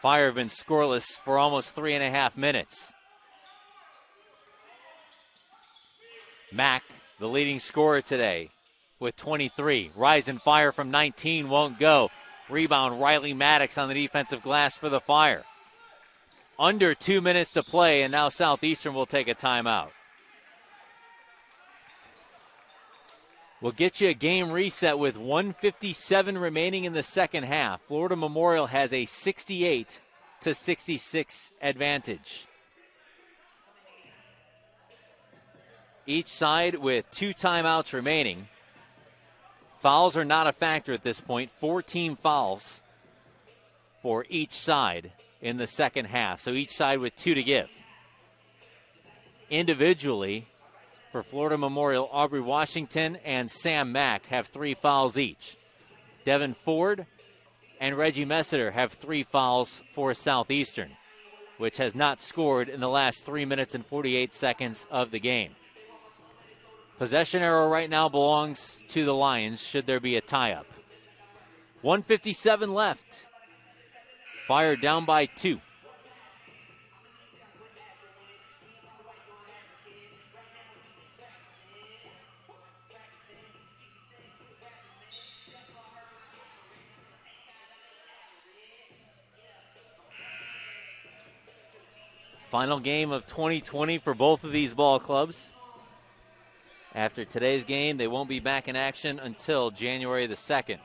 Fire have been scoreless for almost 3.5 minutes. Mack, the leading scorer today, with 23. Rising Fire from 19 won't go. Rebound, Riley Maddox on the defensive glass for the Fire. Under 2 minutes to play, and now Southeastern will take a timeout. We'll get you a game reset with 1:57 remaining in the second half. Florida Memorial has a 68-66 advantage. Each side with 2 timeouts remaining. Fouls are not a factor at this point. 14 fouls for each side in the second half. So each side with 2 to give. Individually, for Florida Memorial, Aubrey Washington and Sam Mack have 3 fouls each. Devin Ford and Reggie Messiter have 3 fouls for Southeastern, which has not scored in the last 3 minutes and 48 seconds of the game. Possession arrow right now belongs to the Lions should there be a tie-up. 1:57 left. Fire down by 2. Final game of 2020 for both of these ball clubs. After today's game, they won't be back in action until January the 2nd.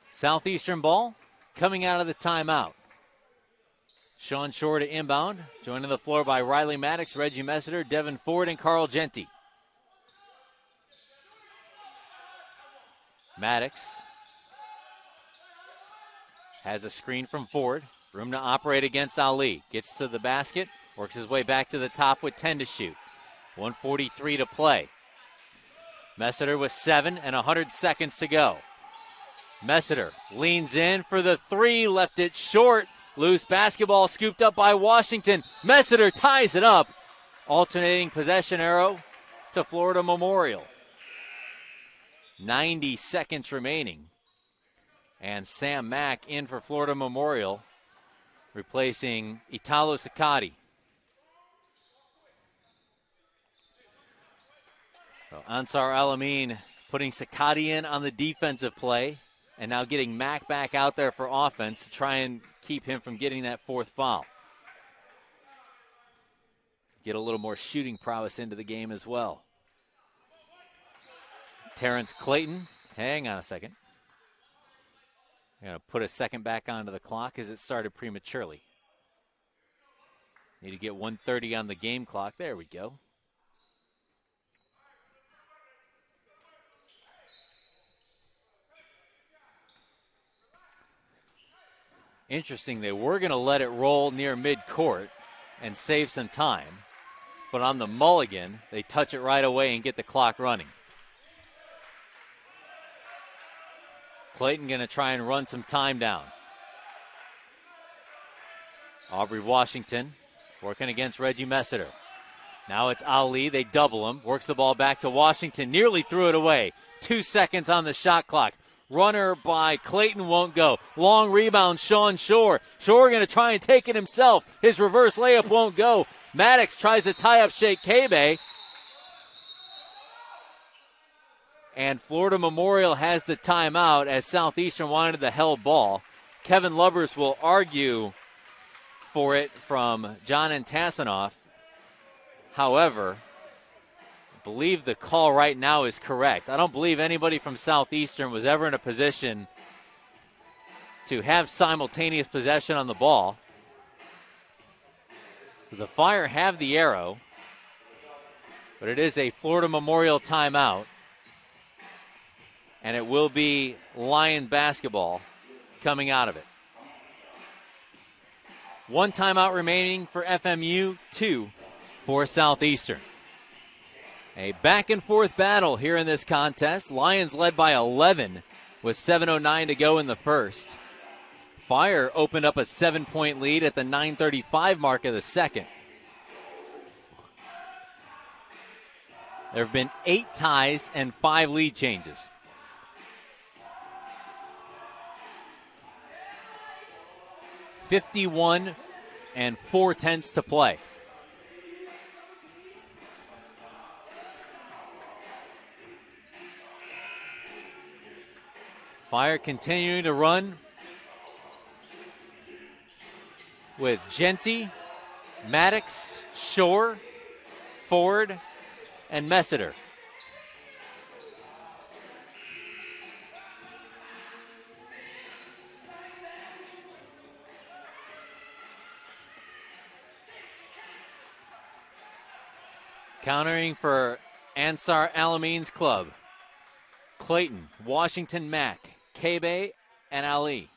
Southeastern ball coming out of the timeout. Sean Shore to inbound. Joining the floor by Riley Maddox, Reggie Messiter, Devin Ford, and Carl Genty. Maddox has a screen from Ford. Room to operate against Ali. Gets to the basket. Works his way back to the top with 10 to shoot. 1:43 to play. Messiter with 7 and 100 seconds to go. Messiter leans in for the 3. Left it short. Loose basketball scooped up by Washington. Messiter ties it up. Alternating possession arrow to Florida Memorial. 90 seconds remaining. And Sam Mack in for Florida Memorial, replacing Italo Sakati. So Ansar Alamin putting Sakati in on the defensive play, and now getting Mack back out there for offense to try and keep him from getting that 4th foul. Get a little more shooting prowess into the game as well. Terrence Clayton, hang on a second. I'm going to put a second back onto the clock as it started prematurely. Need to get 1:30 on the game clock. There we go. Interesting, they were going to let it roll near midcourt and save some time. But on the mulligan, they touch it right away and get the clock running. Clayton going to try and run some time down. Aubrey Washington working against Reggie Messiter. Now it's Ali. They double him. Works the ball back to Washington. Nearly threw it away. 2 seconds on the shot clock. Runner by Clayton won't go. Long rebound, Sean Shore. Shore going to try and take it himself. His reverse layup won't go. Maddox tries to tie up Sheikh Kebe. And Florida Memorial has the timeout as Southeastern wanted the held ball. Kevin Lubbers will argue for it from John Antasinoff. However, I believe the call right now is correct. I don't believe anybody from Southeastern was ever in a position to have simultaneous possession on the ball. The Fire have the arrow, but it is a Florida Memorial timeout. And it will be Lion basketball coming out of it. 1 timeout remaining for FMU, 2 for Southeastern. A back-and-forth battle here in this contest. Lions led by 11 with 7:09 to go in the first. Fire opened up a 7-point lead at the 9:35 mark of the second. There have been 8 ties and 5 lead changes. .51 and 4/10 to play. Fire continuing to run with Genty, Maddox, Shore, Ford, and Messiter. Countering for Ansar Alamein's club. Clayton, Washington, Mack, Kebe, and Ali.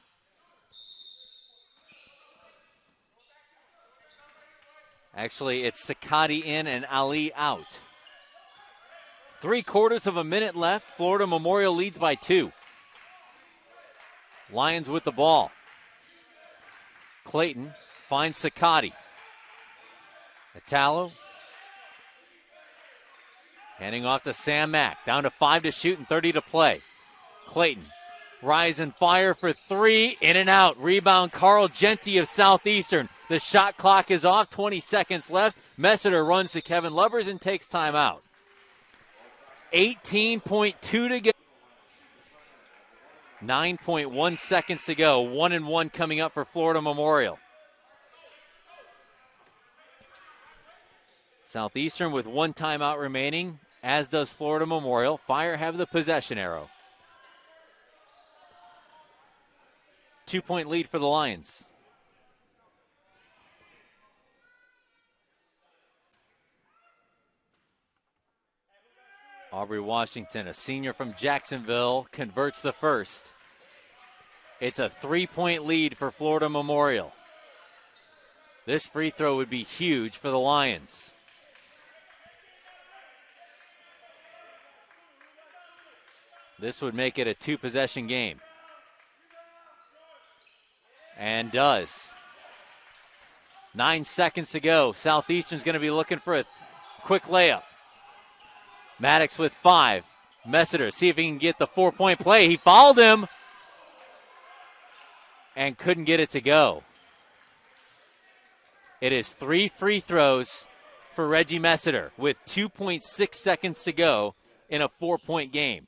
Actually, it's Sakati in and Ali out. 3/4 of a minute left. Florida Memorial leads by 2. Lions with the ball. Clayton finds Sakati. Italo. Handing off to Sam Mack. Down to 5 to shoot and 30 to play. Clayton. Rise and fire for 3. In and out. Rebound Carl Genty of Southeastern. The shot clock is off. 20 seconds left. Messiter runs to Kevin Lubbers and takes timeout. 18.2 to go. 9.1 seconds to go. 1-1 coming up for Florida Memorial. Southeastern with 1 timeout remaining, as does Florida Memorial. Fire have the possession arrow. 2-point lead for the Lions. Aubrey Washington, a senior from Jacksonville, converts the first. It's a 3-point lead for Florida Memorial. This free throw would be huge for the Lions. This would make it a 2-possession game. And does. 9 seconds to go. Southeastern's going to be looking for a quick layup. Maddox with 5. Messiter, see if he can get the 4-point play. He fouled him and couldn't get it to go. It is 3 free throws for Reggie Messiter with 2.6 seconds to go in a 4-point game.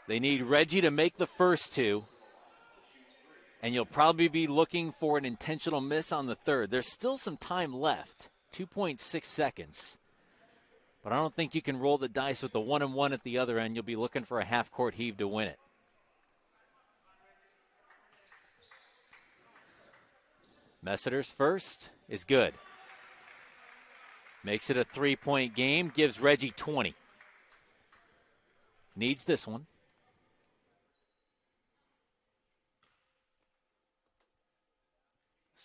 They need Reggie to make the first 2, and you'll probably be looking for an intentional miss on the third. There's still some time left, 2.6 seconds. But I don't think you can roll the dice with the 1-1 at the other end. You'll be looking for a half-court heave to win it. Messiter's first is good. Makes it a 3-point game, gives Reggie 20. Needs this one.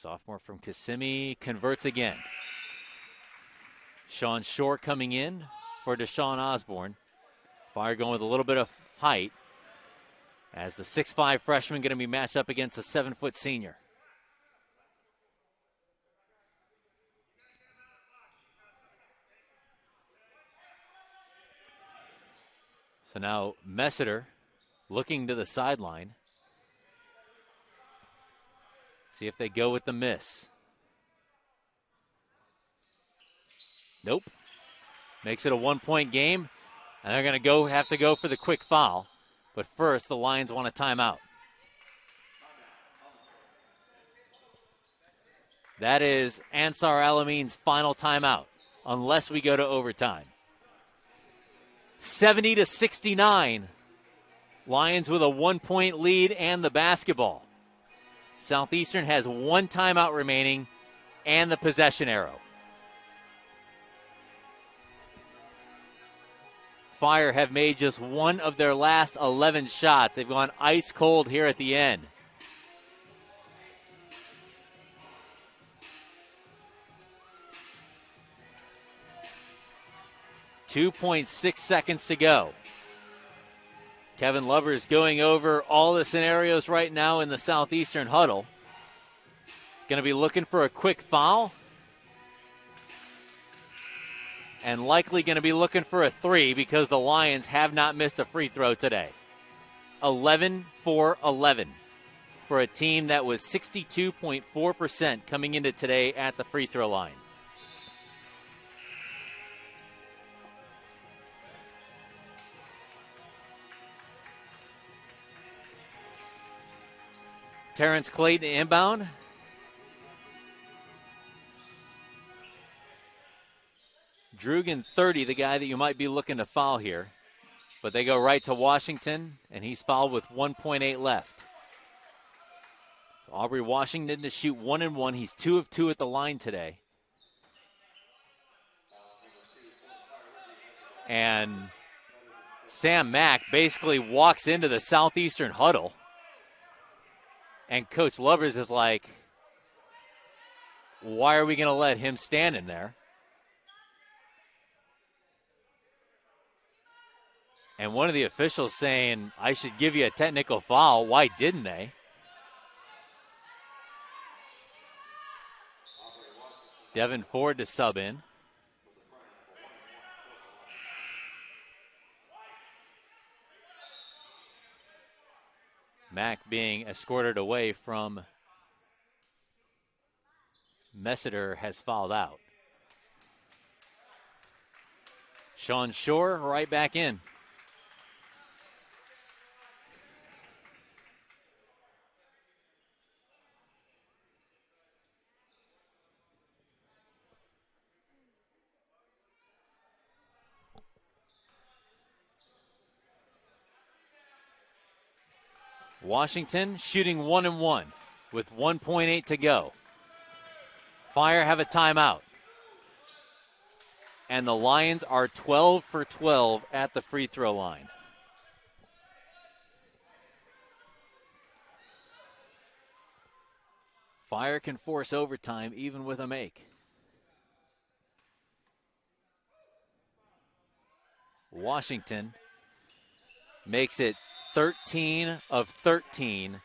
Sophomore from Kissimmee converts again. Sean Shore coming in for Deshaun Osborne. Fire going with a little bit of height as the 6'5 freshman going to be matched up against a 7-foot senior. So now Messiter looking to the sideline. See if they go with the miss. Nope. Makes it a 1-point game, and they're going to have to go for the quick foul. But first, the Lions want a timeout. That is Ansar Alameen's final timeout, unless we go to overtime. 70-69. Lions with a 1-point lead and the basketball. Southeastern has 1 timeout remaining and the possession arrow. Fire have made just 1 of their last 11 shots. They've gone ice cold here at the end. .6 seconds to go. Kevin Lubbers going over all the scenarios right now in the Southeastern huddle. Going to be looking for a quick foul. And likely going to be looking for a 3 because the Lions have not missed a free throw today. 11 for 11 for a team that was 62.4% coming into today at the free throw line. Terrence Clayton inbound. Drugan 30, the guy that you might be looking to foul here. But they go right to Washington, and he's fouled with 1.8 left. Aubrey Washington to shoot 1-1. He's 2 of 2 at the line today. And Sam Mack basically walks into the Southeastern huddle. And Coach Lubbers is like, why are we going to let him stand in there? And one of the officials saying, I should give you a technical foul. Why didn't they? Devin Ford to sub in. Mack being escorted away from Messiter has fouled out. Sean Shore right back in. Washington shooting 1-1 with 1.8 to go. Fire have a timeout. And the Lions are 12 for 12 at the free throw line. Fire can force overtime even with a make. Washington makes it 13 of 13,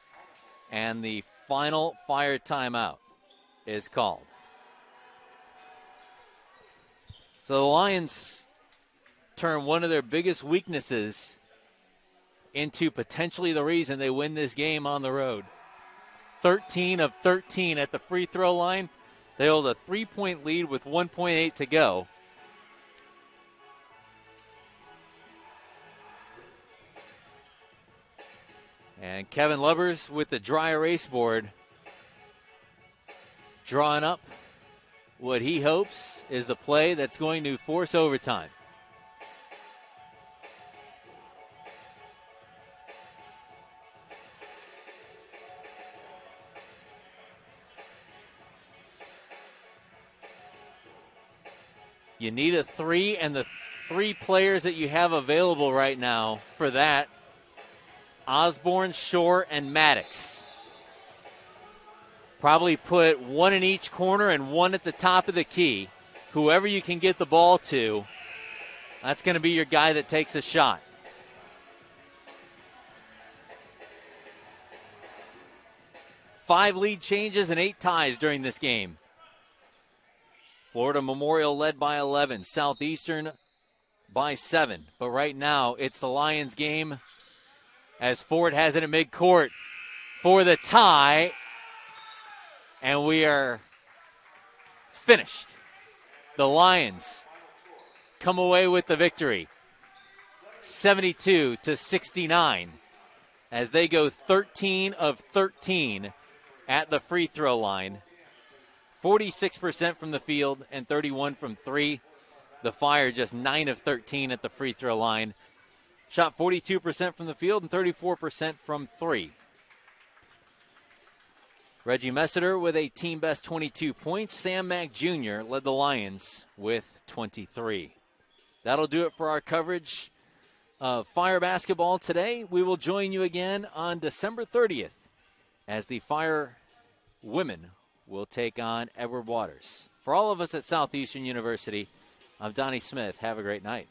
and the final Fire timeout is called. So the Lions turn one of their biggest weaknesses into potentially the reason they win this game on the road. 13 of 13 at the free throw line. They hold a 3-point lead with 1.8 to go. And Kevin Lubbers with the dry erase board, drawing up what he hopes is the play that's going to force overtime. You need a 3, and the 3 players that you have available right now for that: Osborne, Shore, and Maddox. Probably put one in each corner and one at the top of the key. Whoever you can get the ball to, that's going to be your guy that takes a shot. Five lead changes and 8 ties during this game. Florida Memorial led by 11, Southeastern by 7. But right now, it's the Lions game as Ford has it at midcourt for the tie. And we are finished. The Lions come away with the victory, 72-69, as they go 13 of 13 at the free throw line. 46% from the field and 31 from 3. The Fire just 9 of 13 at the free throw line. Shot 42% from the field and 34% from 3. Reggie Messiter with a team best 22 points. Sam Mack Jr. led the Lions with 23. That'll do it for our coverage of Fire basketball today. We will join you again on December 30th as the Fire women will take on Edward Waters. For all of us at Southeastern University, I'm Donnie Smith. Have a great night.